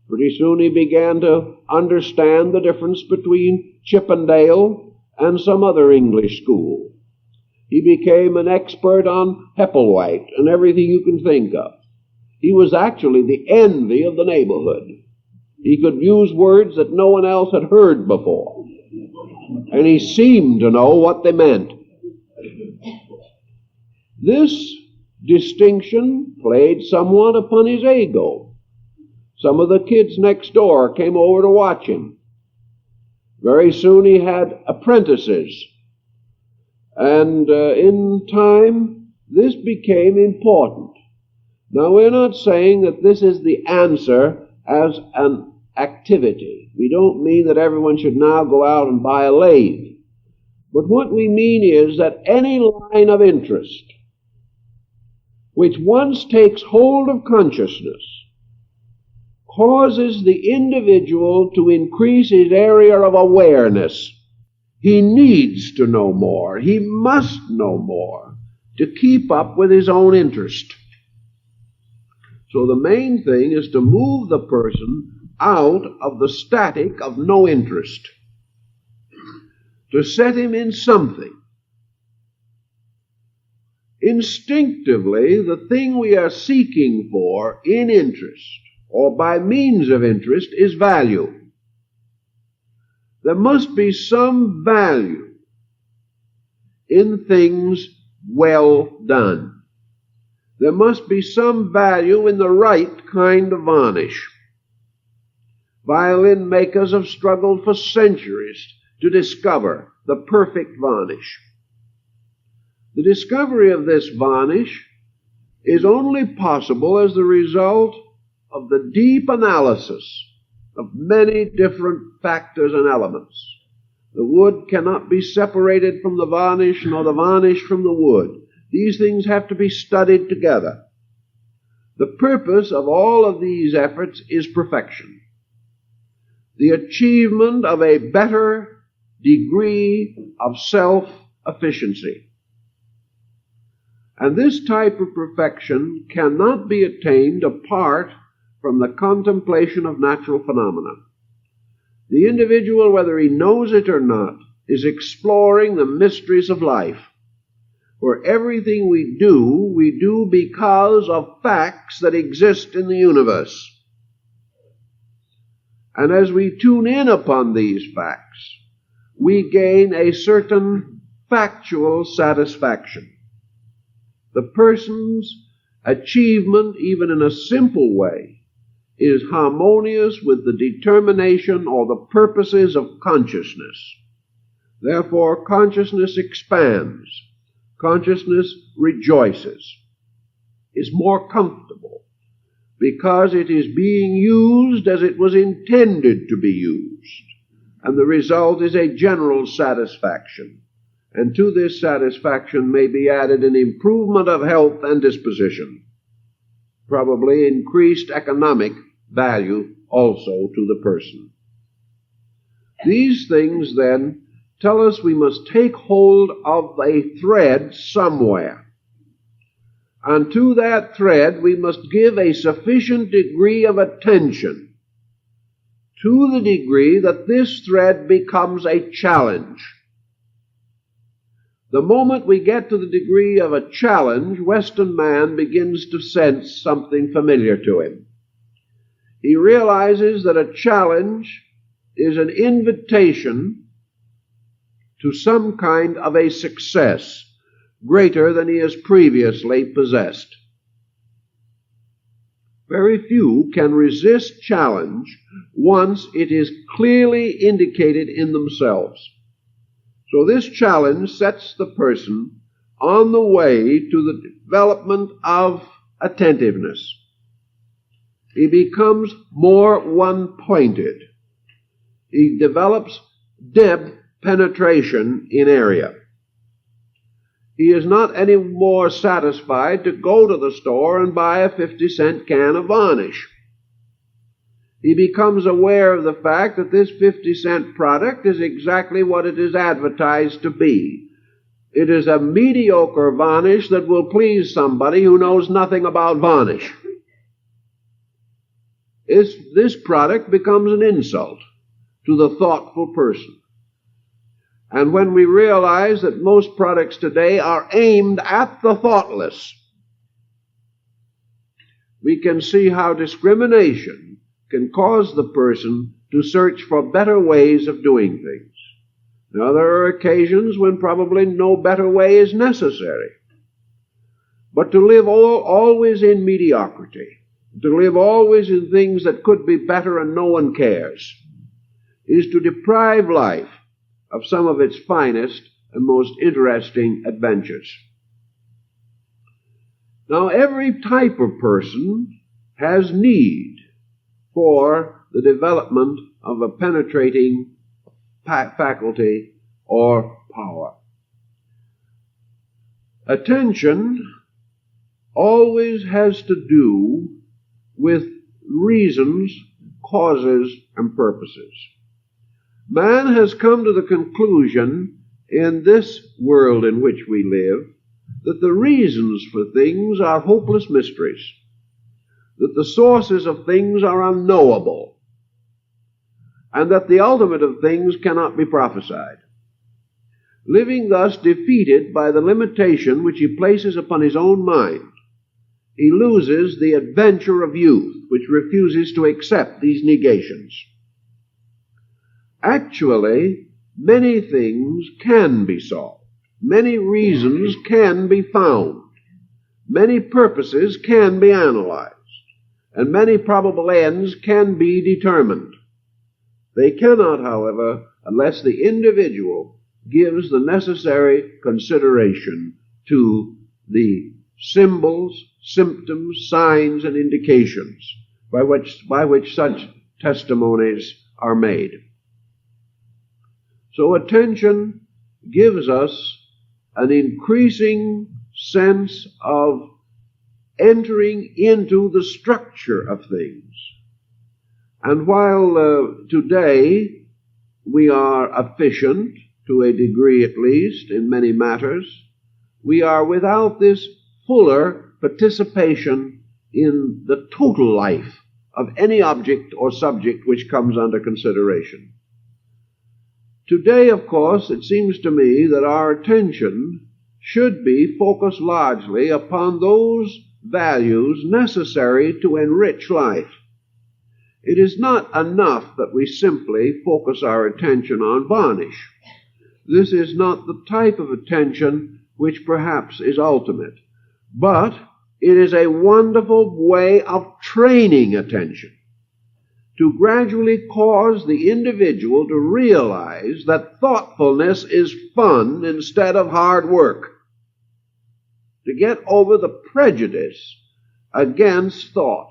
Pretty soon he began to understand the difference between Chippendale and some other English school. He became an expert on Hepplewhite and everything you can think of. He was actually the envy of the neighborhood. He could use words that no one else had heard before, and he seemed to know what they meant. This distinction played somewhat upon his ego. Some of the kids next door came over to watch him. Very soon he had apprentices, and in time this became important. Now, we're not saying that this is the answer as an activity. We don't mean that everyone should now go out and buy a lathe. But what we mean is that any line of interest which once takes hold of consciousness causes the individual to increase his area of awareness. He needs to know more. He must know more to keep up with his own interest. So the main thing is to move the person out of the static of no interest, to set him in something. Instinctively, the thing we are seeking for in interest, or by means of interest, is value. There must be some value in things well done. There must be some value in the right kind of varnish. Violin makers have struggled for centuries to discover the perfect varnish. The discovery of this varnish is only possible as the result of the deep analysis of many different factors and elements. The wood cannot be separated from the varnish, nor the varnish from the wood. These things have to be studied together. The purpose of all of these efforts is perfection, the achievement of a better degree of self-efficiency. And this type of perfection cannot be attained apart from the contemplation of natural phenomena. The individual, whether he knows it or not, is exploring the mysteries of life. For everything we do because of facts that exist in the universe. And as we tune in upon these facts, we gain a certain factual satisfaction. The person's achievement, even in a simple way, is harmonious with the determination or the purposes of consciousness. Therefore, consciousness expands. Consciousness rejoices, is more comfortable, because it is being used as it was intended to be used. And the result is a general satisfaction. And to this satisfaction may be added an improvement of health and disposition, probably increased economic value also to the person. These things, then, tell us we must take hold of a thread somewhere. And to that thread we must give a sufficient degree of attention, to the degree that this thread becomes a challenge. The moment we get to the degree of a challenge, Western man begins to sense something familiar to him. He realizes that a challenge is an invitation to some kind of a success greater than he has previously possessed. Very few can resist challenge once it is clearly indicated in themselves. So this challenge sets the person on the way to the development of attentiveness. He becomes more one-pointed. He develops depth penetration in area. He is not any more satisfied to go to the store and buy a 50-cent can of varnish. He becomes aware of the fact that this 50-cent product is exactly what it is advertised to be. It is a mediocre varnish that will please somebody who knows nothing about varnish. This product becomes an insult to the thoughtful person. And when we realize that most products today are aimed at the thoughtless, we can see how discrimination can cause the person to search for better ways of doing things. Now, there are occasions when probably no better way is necessary. But to live always in mediocrity, to live always in things that could be better and no one cares, is to deprive life of some of its finest and most interesting adventures. Now, every type of person has need for the development of a penetrating faculty or power. Attention always has to do with reasons, causes, and purposes. Man has come to the conclusion in this world in which we live that the reasons for things are hopeless mysteries, that the sources of things are unknowable, and that the ultimate of things cannot be prophesied. Living thus defeated by the limitation which he places upon his own mind, he loses the adventure of youth, which refuses to accept these negations. Actually, many things can be solved. Many reasons can be found. Many purposes can be analyzed. And many probable ends can be determined. They cannot, however, unless the individual gives the necessary consideration to the symbols, symptoms, signs, and indications by which such testimonies are made. So attention gives us an increasing sense of entering into the structure of things. And while today we are efficient, to a degree at least, in many matters, we are without this fuller participation in the total life of any object or subject which comes under consideration. Today, of course, it seems to me that our attention should be focused largely upon those values necessary to enrich life. It is not enough that we simply focus our attention on varnish. This is not the type of attention which perhaps is ultimate, but it is a wonderful way of training attention to gradually cause the individual to realize that thoughtfulness is fun instead of hard work, to get over the prejudice against thought,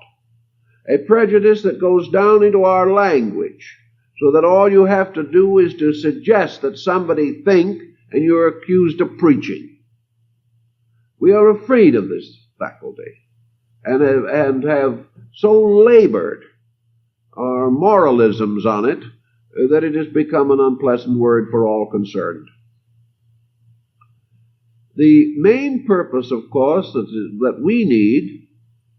a prejudice that goes down into our language, so that all you have to do is to suggest that somebody think, and you're accused of preaching. We are afraid of this faculty, and have so labored our moralisms on it that it has become an unpleasant word for all concerned. The main purpose, of course, that we need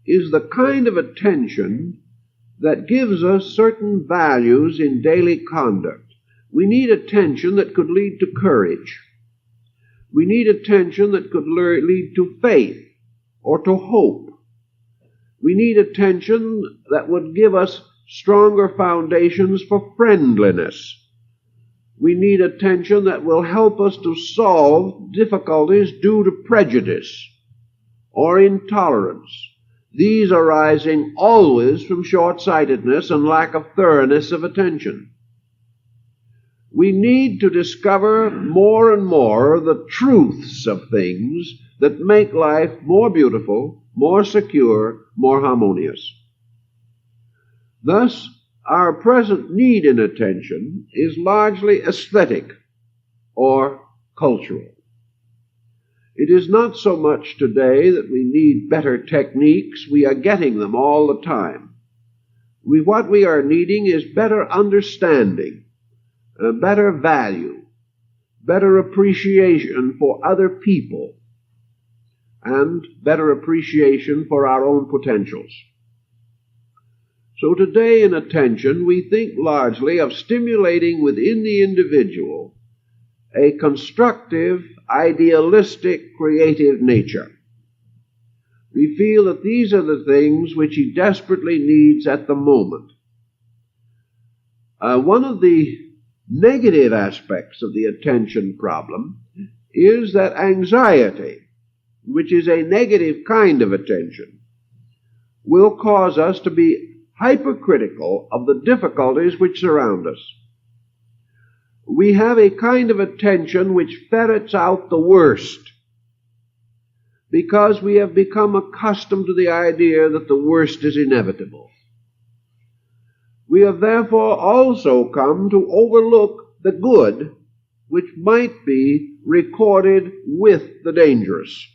is the kind of attention that gives us certain values in daily conduct. We need attention that could lead to courage. We need attention that could lead to faith or to hope. We need attention that would give us stronger foundations for friendliness. We need attention that will help us to solve difficulties due to prejudice or intolerance, these arising always from short-sightedness and lack of thoroughness of attention. We need to discover more and more the truths of things that make life more beautiful, more secure, more harmonious. Thus, our present need in attention is largely aesthetic or cultural. It is not so much today that we need better techniques. We are getting them all the time. What we are needing is better understanding, better value, better appreciation for other people, and better appreciation for our own potentials. So today in attention, we think largely of stimulating within the individual a constructive, idealistic, creative nature. We feel that these are the things which he desperately needs at the moment. One of the negative aspects of the attention problem is that anxiety, which is a negative kind of attention, will cause us to be hypercritical of the difficulties which surround us. We have a kind of attention which ferrets out the worst, because we have become accustomed to the idea that the worst is inevitable. We have therefore also come to overlook the good which might be recorded with the dangerous.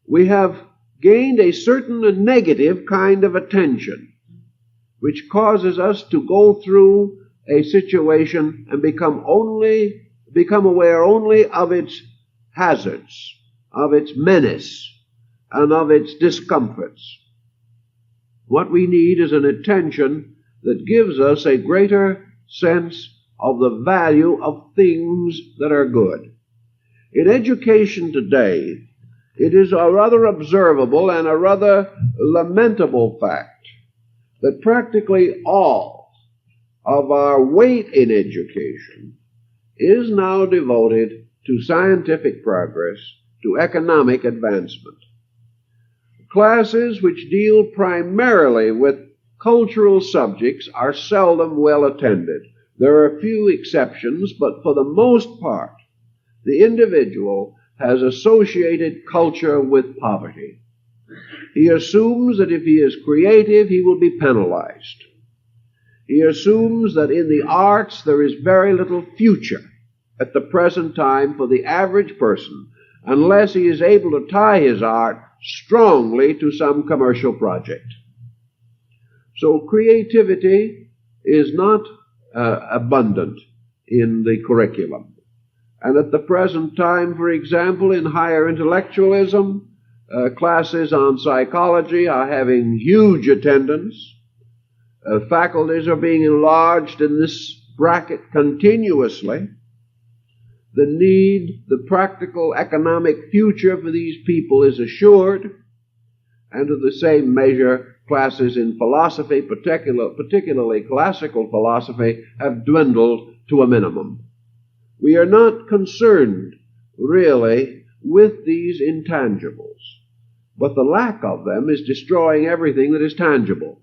We have gained a certain negative kind of attention, which causes us to go through a situation and become aware only of its hazards, of its menace, and of its discomforts. What we need is an attention that gives us a greater sense of the value of things that are good. In education today, it is a rather observable and a rather lamentable fact that practically all of our weight in education is now devoted to scientific progress, to economic advancement. Classes which deal primarily with cultural subjects are seldom well attended. There are a few exceptions, but for the most part, the individual has associated culture with poverty. He assumes that if he is creative, he will be penalized. He assumes that in the arts there is very little future at the present time for the average person unless he is able to tie his art strongly to some commercial project. So creativity is not abundant in the curriculum. And at the present time, for example, in higher intellectualism, classes on psychology are having huge attendance. Faculties are being enlarged in this bracket continuously. The need, the practical economic future for these people is assured, and to the same measure, classes in philosophy, particularly classical philosophy, have dwindled to a minimum. We are not concerned, really, with these intangibles, but the lack of them is destroying everything that is tangible.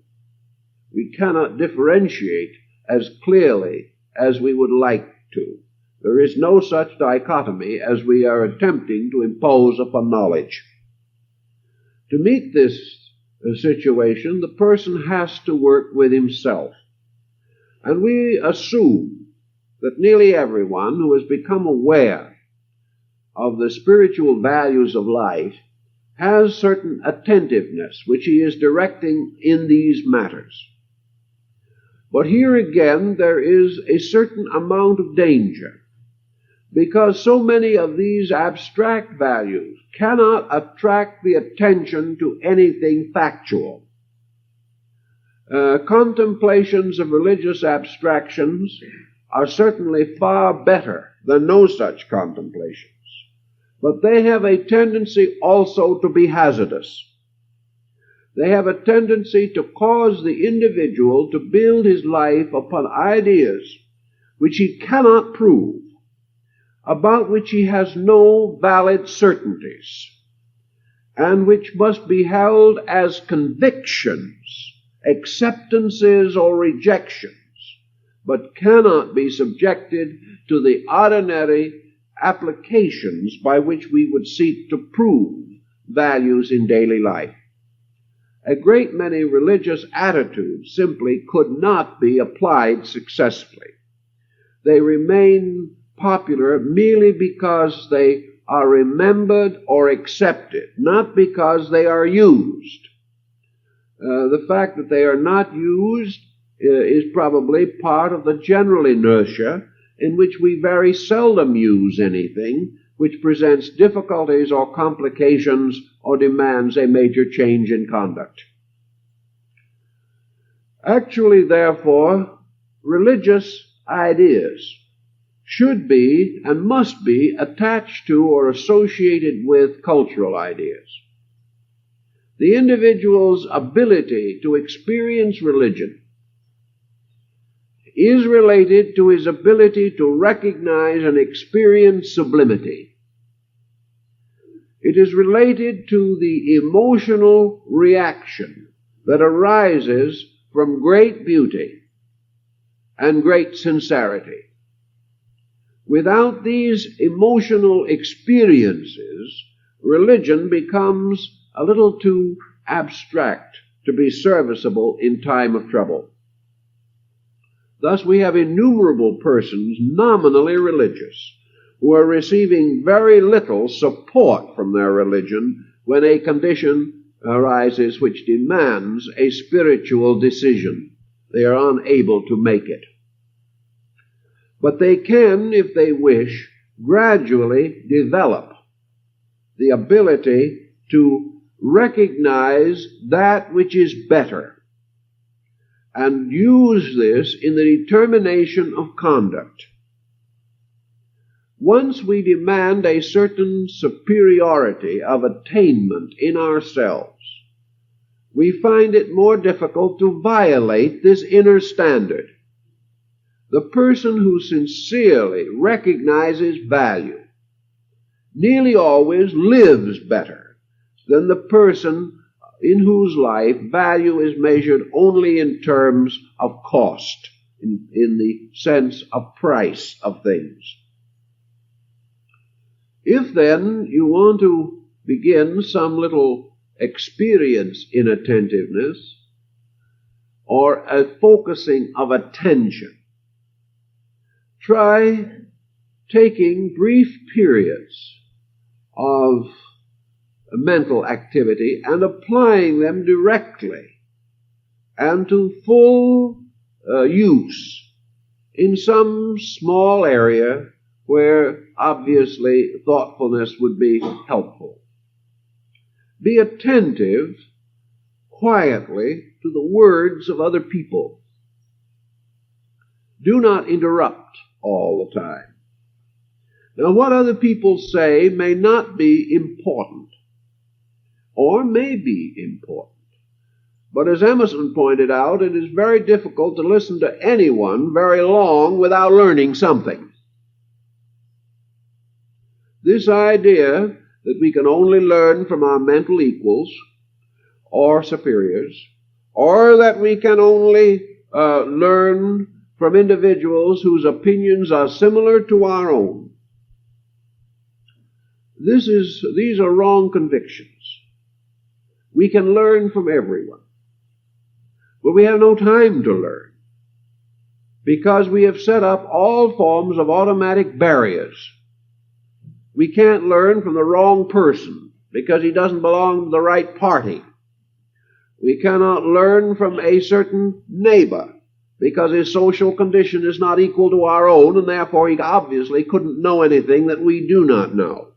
We cannot differentiate as clearly as we would like to. There is no such dichotomy as we are attempting to impose upon knowledge. To meet this situation, the person has to work with himself. And we assume that nearly everyone who has become aware of the spiritual values of life has certain attentiveness which he is directing in these matters. But here again there is a certain amount of danger, because so many of these abstract values cannot attract the attention to anything factual. Contemplations of religious abstractions are certainly far better than no such contemplations, but they have a tendency also to be hazardous. They have a tendency to cause the individual to build his life upon ideas which he cannot prove, about which he has no valid certainties, and which must be held as convictions, acceptances, or rejections, but cannot be subjected to the ordinary applications by which we would seek to prove values in daily life. A great many religious attitudes simply could not be applied successfully. They remain popular merely because they are remembered or accepted, not because they are used. The fact that they are not used is probably part of the general inertia in which we very seldom use anything which presents difficulties or complications or demands a major change in conduct. Actually, therefore, religious ideas should be and must be attached to or associated with cultural ideas. The individual's ability to experience religion is related to his ability to recognize and experience sublimity. It is related to the emotional reaction that arises from great beauty and great sincerity. Without these emotional experiences, religion becomes a little too abstract to be serviceable in time of trouble. Thus, we have innumerable persons nominally religious who are receiving very little support from their religion when a condition arises which demands a spiritual decision. They are unable to make it. But they can, if they wish, gradually develop the ability to recognize that which is better and use this in the determination of conduct. Once we demand a certain superiority of attainment in ourselves, we find it more difficult to violate this inner standard. The person who sincerely recognizes value nearly always lives better than the person in whose life value is measured only in terms of cost, in the sense of price of things. If then you want to begin some little experience in attentiveness or a focusing of attention, try taking brief periods of mental activity and applying them directly and to full use in some small area where obviously thoughtfulness would be helpful. Be attentive quietly to the words of other people. Do not interrupt all the time. Now, what other people say may not be important, or may be important. But as Emerson pointed out, it is very difficult to listen to anyone very long without learning something. This idea that we can only learn from our mental equals or superiors, or that we can only learn from individuals whose opinions are similar to our own, these are wrong convictions. We can learn from everyone, but we have no time to learn because we have set up all forms of automatic barriers. We can't learn from the wrong person because he doesn't belong to the right party. We cannot learn from a certain neighbor because his social condition is not equal to our own, and therefore he obviously couldn't know anything that we do not know.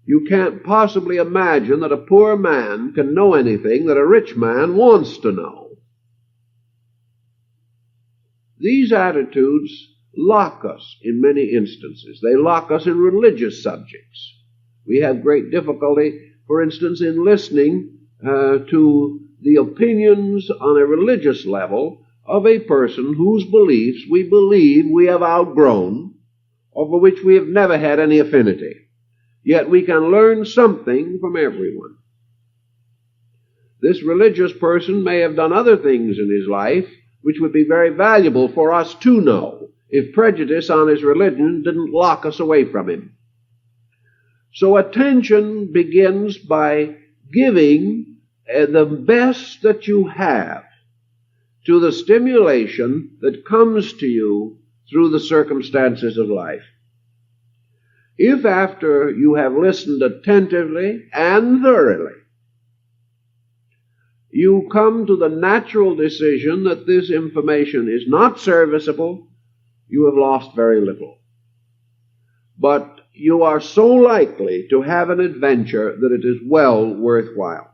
You can't possibly imagine that a poor man can know anything that a rich man wants to know. These attitudes lock us in many instances. They lock us in religious subjects. We have great difficulty, for instance, in listening to the opinions on a religious level of a person whose beliefs we believe we have outgrown, or for which we have never had any affinity. Yet we can learn something from everyone. This religious person may have done other things in his life which would be very valuable for us to know if prejudice on his religion didn't lock us away from him. So attention begins by giving the best that you have to the stimulation that comes to you through the circumstances of life. If after you have listened attentively and thoroughly, you come to the natural decision that this information is not serviceable, you have lost very little. But you are so likely to have an adventure that it is well worthwhile.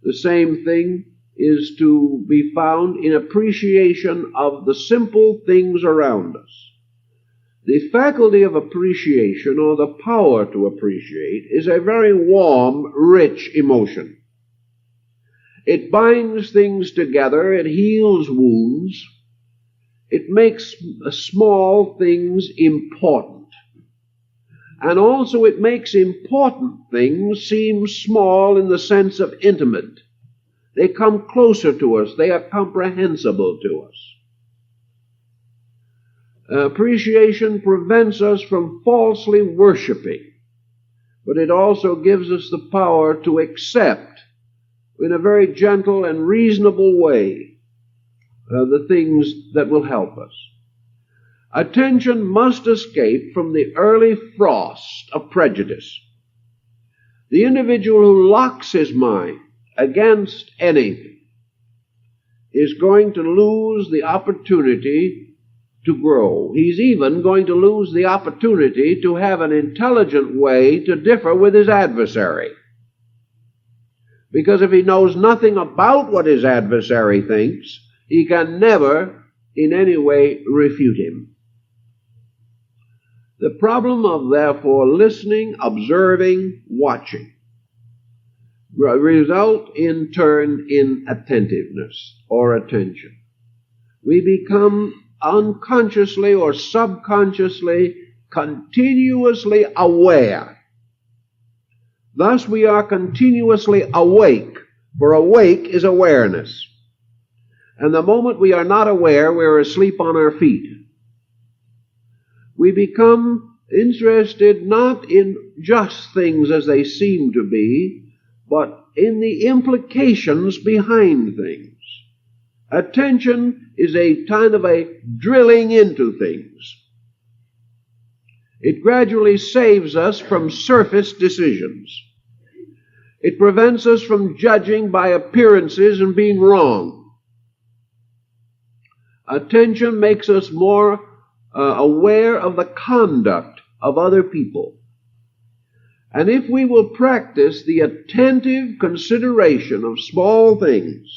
The same thing is to be found in appreciation of the simple things around us. The faculty of appreciation, or the power to appreciate, is a very warm, rich emotion. It binds things together, it heals wounds, it makes small things important. And also it makes important things seem small in the sense of intimate. They come closer to us, they are comprehensible to us. Appreciation prevents us from falsely worshiping, but it also gives us the power to accept in a very gentle and reasonable way the things that will help us. Attention must escape from the early frost of prejudice. The individual who locks his mind against anything is going to lose the opportunity to grow. He's even going to lose the opportunity to have an intelligent way to differ with his adversary. Because if he knows nothing about what his adversary thinks, he can never in any way refute him. The problem of, therefore, listening, observing, watching result in turn in attentiveness or attention. We become unconsciously or subconsciously continuously aware. Thus we are continuously awake, for awake is awareness. And the moment we are not aware, we are asleep on our feet. We become interested not in just things as they seem to be, but in the implications behind things. Attention is a kind of a drilling into things. It gradually saves us from surface decisions. It prevents us from judging by appearances and being wrong. Attention makes us more aware of the conduct of other people. And if we will practice the attentive consideration of small things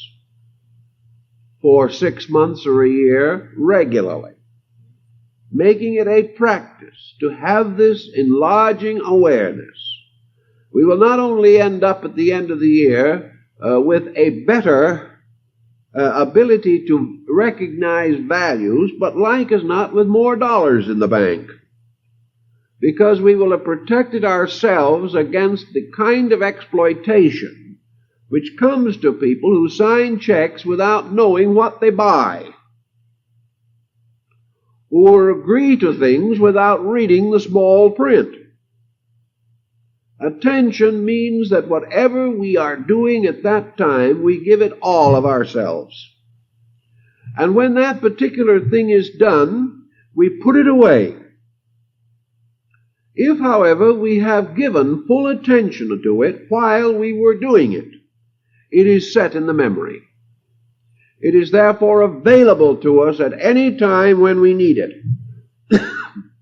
for 6 months or a year regularly, making it a practice to have this enlarging awareness, we will not only end up at the end of the year with a better ability to recognize values, but like as not with more dollars in the bank. Because we will have protected ourselves against the kind of exploitation which comes to people who sign checks without knowing what they buy, or agree to things without reading the small print. Attention means that whatever we are doing at that time, we give it all of ourselves. And when that particular thing is done, we put it away. If, however, we have given full attention to it while we were doing it, it is set in the memory. It is therefore available to us at any time when we need it.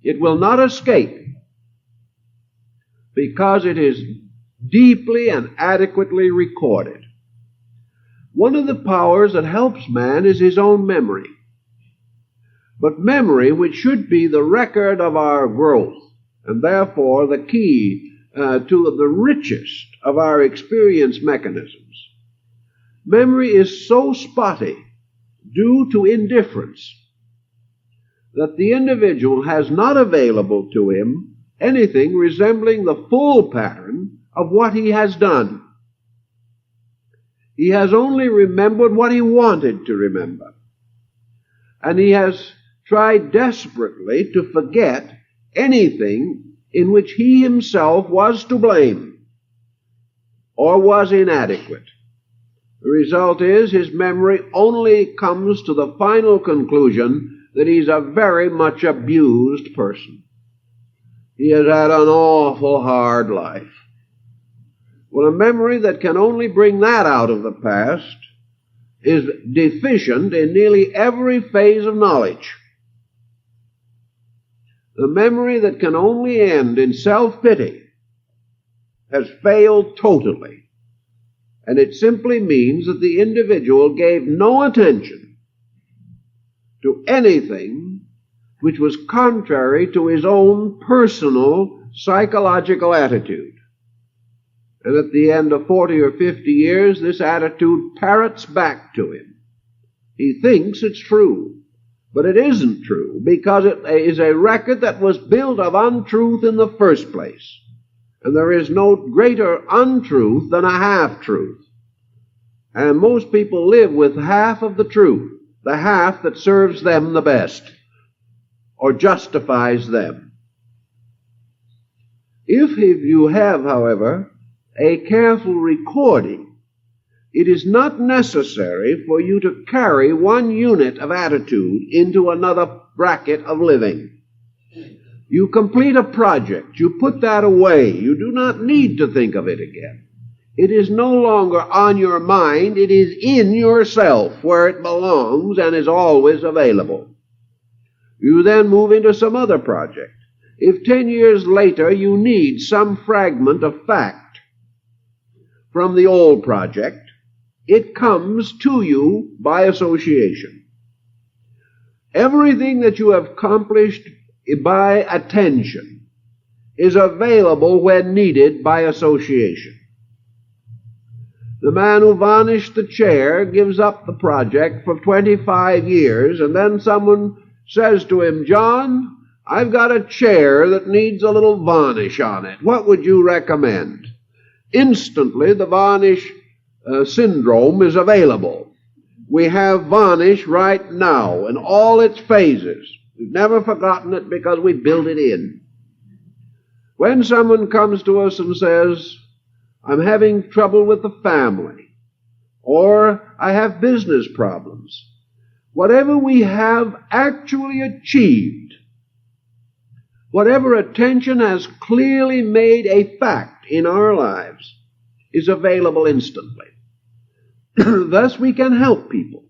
It will not escape, because it is deeply and adequately recorded. One of the powers that helps man is his own memory. But memory, which should be the record of our growth, and therefore the key to the richest of our experience mechanisms, memory is so spotty due to indifference that the individual has not available to him anything resembling the full pattern of what he has done. He has only remembered what he wanted to remember. And he has tried desperately to forget anything in which he himself was to blame or was inadequate. The result is his memory only comes to the final conclusion that he's a very much abused person. He has had an awful hard life. Well, a memory that can only bring that out of the past is deficient in nearly every phase of knowledge. The memory that can only end in self-pity has failed totally. And it simply means that the individual gave no attention to anything which was contrary to his own personal psychological attitude. And at the end of 40 or 50 years, this attitude parrots back to him. He thinks it's true, but it isn't true, because it is a record that was built of untruth in the first place. And there is no greater untruth than a half-truth. And most people live with half of the truth, the half that serves them the best, or justifies them. If you have, however, a careful recording, it is not necessary for you to carry one unit of attitude into another bracket of living. You complete a project, you put that away, you do not need to think of it again. It is no longer on your mind, it is in yourself where it belongs and is always available. You then move into some other project. If 10 years later you need some fragment of fact from the old project, it comes to you by association. Everything that you have accomplished by attention is available when needed by association. The man who varnished the chair gives up the project for 25 years, and then someone says to him, "John, I've got a chair that needs a little varnish on it. What would you recommend?" Instantly, the varnish syndrome is available. We have varnish right now in all its phases. We've never forgotten it because we built it in. When someone comes to us and says, "I'm having trouble with the family," or "I have business problems," whatever we have actually achieved, whatever attention has clearly made a fact in our lives, is available instantly. Thus we can help people.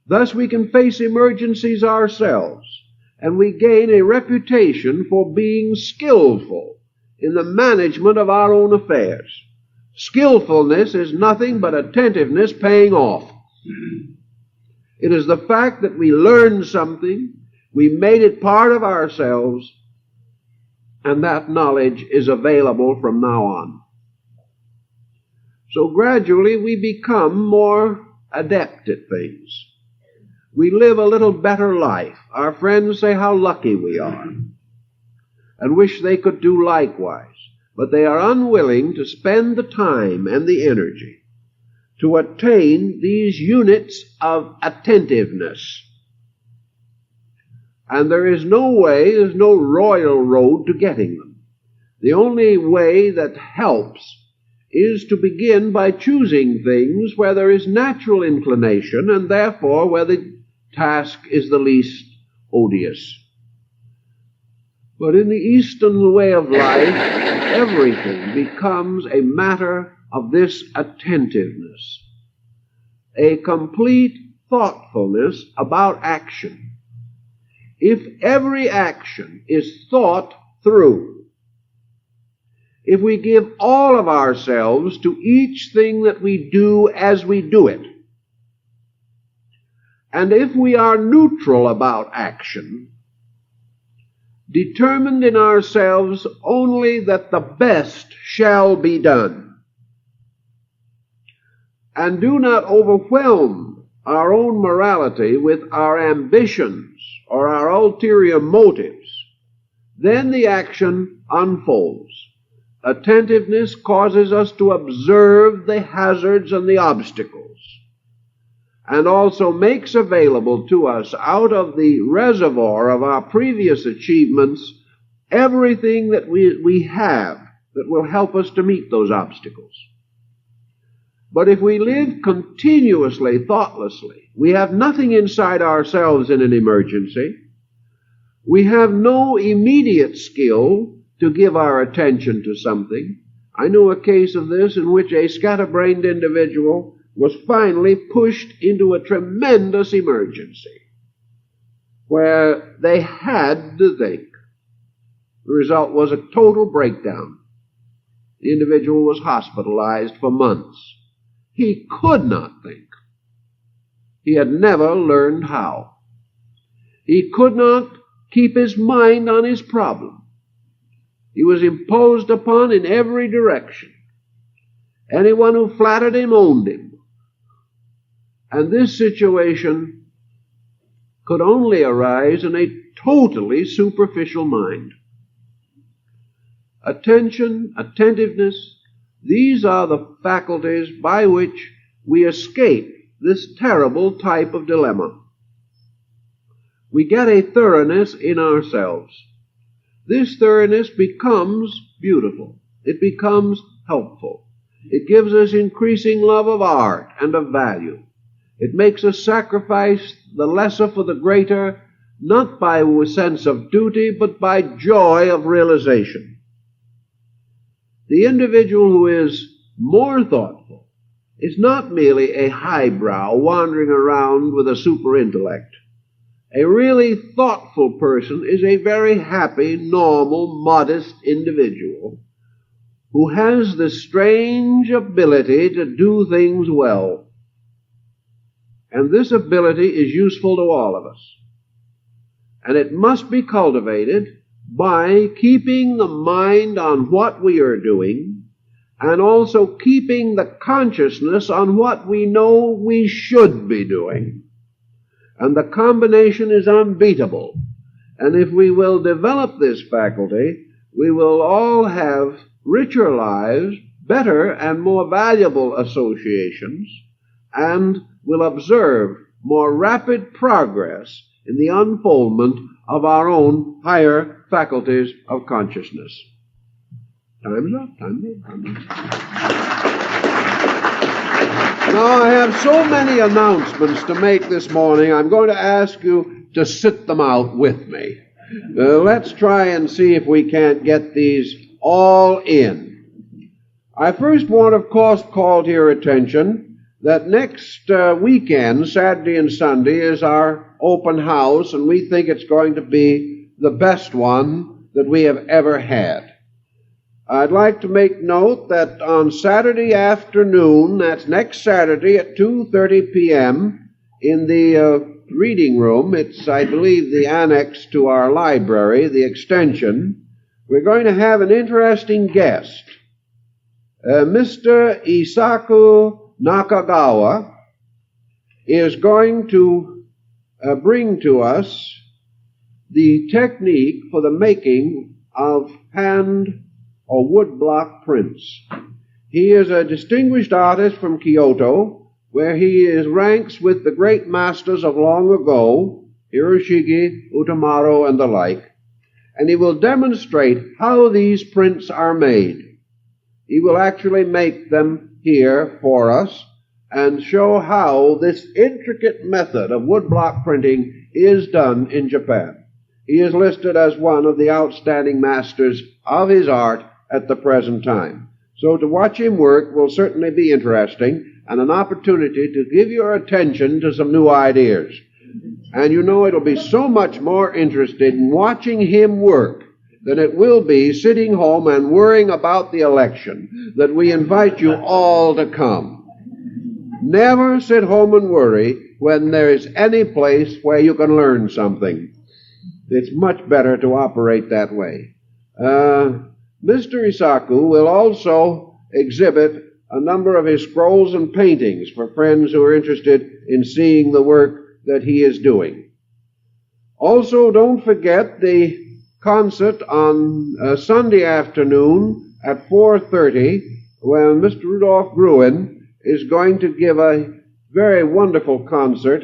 Thus we can face emergencies ourselves, and we gain a reputation for being skillful in the management of our own affairs. Skillfulness is nothing but attentiveness paying off. It is the fact that we learned something, we made it part of ourselves, and that knowledge is available from now on. So gradually we become more adept at things. We live a little better life. Our friends say how lucky we are and wish they could do likewise, but they are unwilling to spend the time and the energy to attain these units of attentiveness. And there's no royal road to getting them. The only way that helps is to begin by choosing things where there is natural inclination, and therefore where the task is the least odious. But in the Eastern way of life, everything becomes a matter of this attentiveness, a complete thoughtfulness about action. If every action is thought through, if we give all of ourselves to each thing that we do as we do it, and if we are neutral about action, determined in ourselves only that the best shall be done, and do not overwhelm our own morality with our ambitions or our ulterior motives, then the action unfolds. Attentiveness causes us to observe the hazards and the obstacles, and also makes available to us out of the reservoir of our previous achievements everything that we have that will help us to meet those obstacles. But if we live continuously, thoughtlessly, we have nothing inside ourselves in an emergency, we have no immediate skill to give our attention to something. I know a case of this in which a scatterbrained individual was finally pushed into a tremendous emergency where they had to think. The result was a total breakdown. The individual was hospitalized for months. He could not think. He had never learned how. He could not keep his mind on his problem. He was imposed upon in every direction. Anyone who flattered him owned him. And this situation could only arise in a totally superficial mind. Attention, attentiveness, these are the faculties by which we escape this terrible type of dilemma. We get a thoroughness in ourselves. This thoroughness becomes beautiful. It becomes helpful. It gives us increasing love of art and of value. It makes us sacrifice the lesser for the greater, not by a sense of duty, but by joy of realization. The individual who is more thoughtful is not merely a highbrow wandering around with a super intellect. A really thoughtful person is a very happy, normal, modest individual who has the strange ability to do things well. And this ability is useful to all of us. And it must be cultivated by keeping the mind on what we are doing and also keeping the consciousness on what we know we should be doing. And the combination is unbeatable. And if we will develop this faculty, we will all have richer lives, better and more valuable associations, and will observe more rapid progress in the unfoldment of our own higher faculties of consciousness. Time's up. Now, I have so many announcements to make this morning, I'm going to ask you to sit them out with me. Let's try and see if we can't get these all in. I first want, of course, call to your attention that next weekend, Saturday and Sunday, is our open house, and we think it's going to be the best one that we have ever had. I'd like to make note that on Saturday afternoon, that's next Saturday at 2:30 p.m., in the reading room, it's, I believe, the annex to our library, the extension, we're going to have an interesting guest. Mr. Isaku Nakagawa is going to bring to us the technique for the making of hand or woodblock prints. He is a distinguished artist from Kyoto, where he ranks with the great masters of long ago, Hiroshige, Utamaro, and the like, and he will demonstrate how these prints are made. He will actually make them here for us and show how this intricate method of woodblock printing is done in Japan. He is listed as one of the outstanding masters of his art at the present time. So to watch him work will certainly be interesting and an opportunity to give your attention to some new ideas. And you know it'll be so much more interested in watching him work than it will be sitting home and worrying about the election, that we invite you all to come. Never sit home and worry when there is any place where you can learn something. It's much better to operate that way. Mr. Isaku will also exhibit a number of his scrolls and paintings for friends who are interested in seeing the work that he is doing. Also, don't forget the concert on Sunday afternoon at 4:30, when Mr. Rudolph Gruen is going to give a very wonderful concert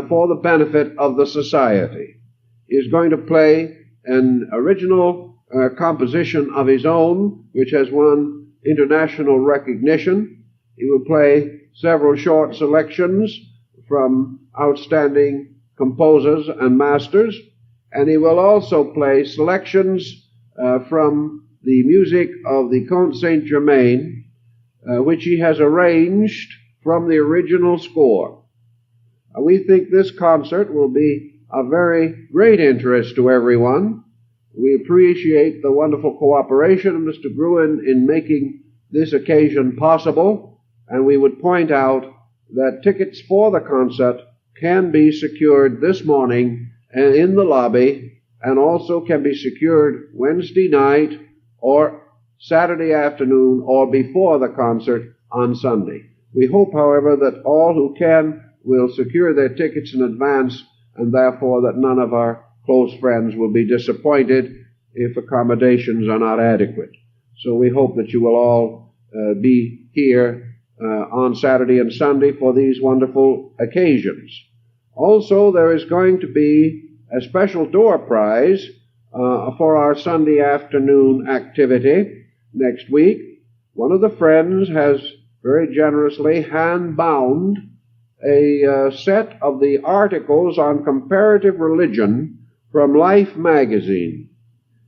for the benefit of the society. He is going to play an original composition of his own, which has won international recognition. He will play several short selections from outstanding composers and masters, and he will also play selections from the music of the Comte Saint-Germain, which he has arranged from the original score. We think this concert will be of very great interest to everyone. We appreciate the wonderful cooperation of Mr. Gruen in making this occasion possible, And we would point out that tickets for the concert can be secured this morning in the lobby, and also can be secured Wednesday night or Saturday afternoon or before the concert on Sunday. We hope, however, that all who can will secure their tickets in advance, and therefore that none of our close friends will be disappointed if accommodations are not adequate. So we hope that you will all be here on Saturday and Sunday for these wonderful occasions. Also, there is going to be a special door prize for our Sunday afternoon activity next week. One of the friends has very generously hand-bound a set of the articles on comparative religion from Life magazine.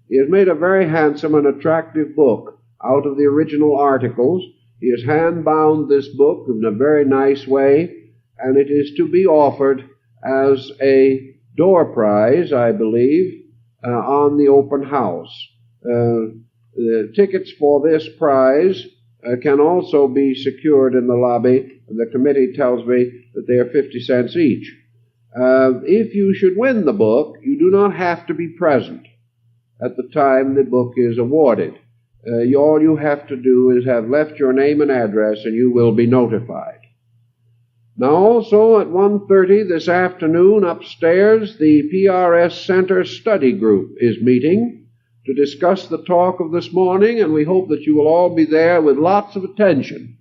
He has made a very handsome and attractive book out of the original articles. He has hand-bound this book in a very nice way, and it is to be offered as a door prize, I believe, on the open house. The tickets for this prize can also be secured in the lobby. The committee tells me that they are 50 cents each. If you should win the book, you do not have to be present at the time the book is awarded. All you have to do is have left your name and address, and you will be notified. Now also at 1:30 this afternoon upstairs, the PRS Center Study Group is meeting to discuss the talk of this morning, and we hope that you will all be there with lots of attention,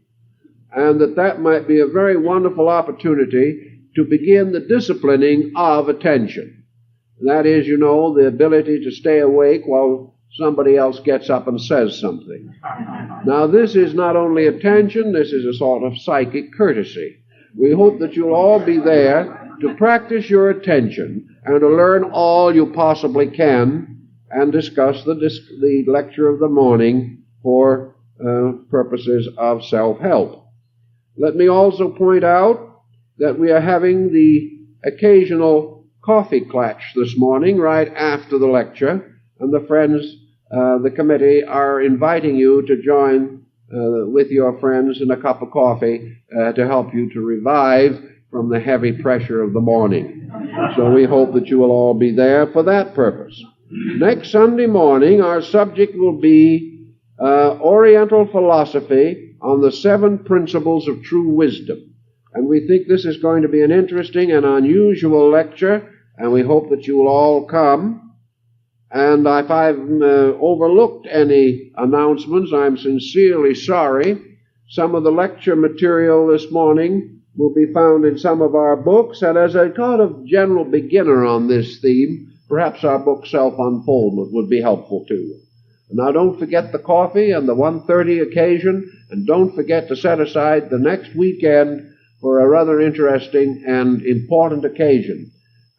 and that might be a very wonderful opportunity to begin the disciplining of attention. That is, the ability to stay awake while somebody else gets up and says something. Now, this is not only attention, this is a sort of psychic courtesy. We hope that you'll all be there to practice your attention and to learn all you possibly can and discuss the lecture of the morning for purposes of self-help. Let me also point out that we are having the occasional coffee klatch this morning right after the lecture, and the friends, the committee, are inviting you to join with your friends in a cup of coffee to help you to revive from the heavy pressure of the morning. So we hope that you will all be there for that purpose. Next Sunday morning, our subject will be Oriental philosophy on the 7 principles of true wisdom. And we think this is going to be an interesting and unusual lecture, and we hope that you will all come. And if I've overlooked any announcements, I'm sincerely sorry. Some of the lecture material this morning will be found in some of our books, and as a kind of general beginner on this theme, perhaps our book Self-Unfoldment would be helpful to you. Now, don't forget the coffee and the 1:30 occasion, and don't forget to set aside the next weekend for a rather interesting and important occasion.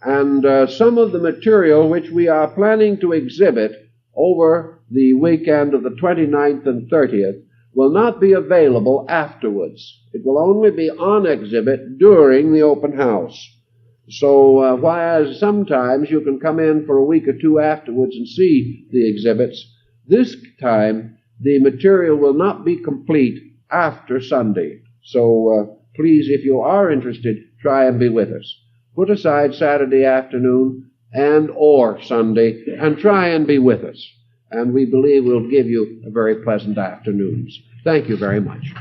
And some of the material which we are planning to exhibit over the weekend of the 29th and 30th will not be available afterwards. It will only be on exhibit during the open house. So whereas sometimes you can come in for a week or two afterwards and see the exhibits, this time the material will not be complete after Sunday. So please, if you are interested, try and be with us. Put aside Saturday afternoon and or Sunday and try and be with us. And we believe we'll give you a very pleasant afternoons. Thank you very much.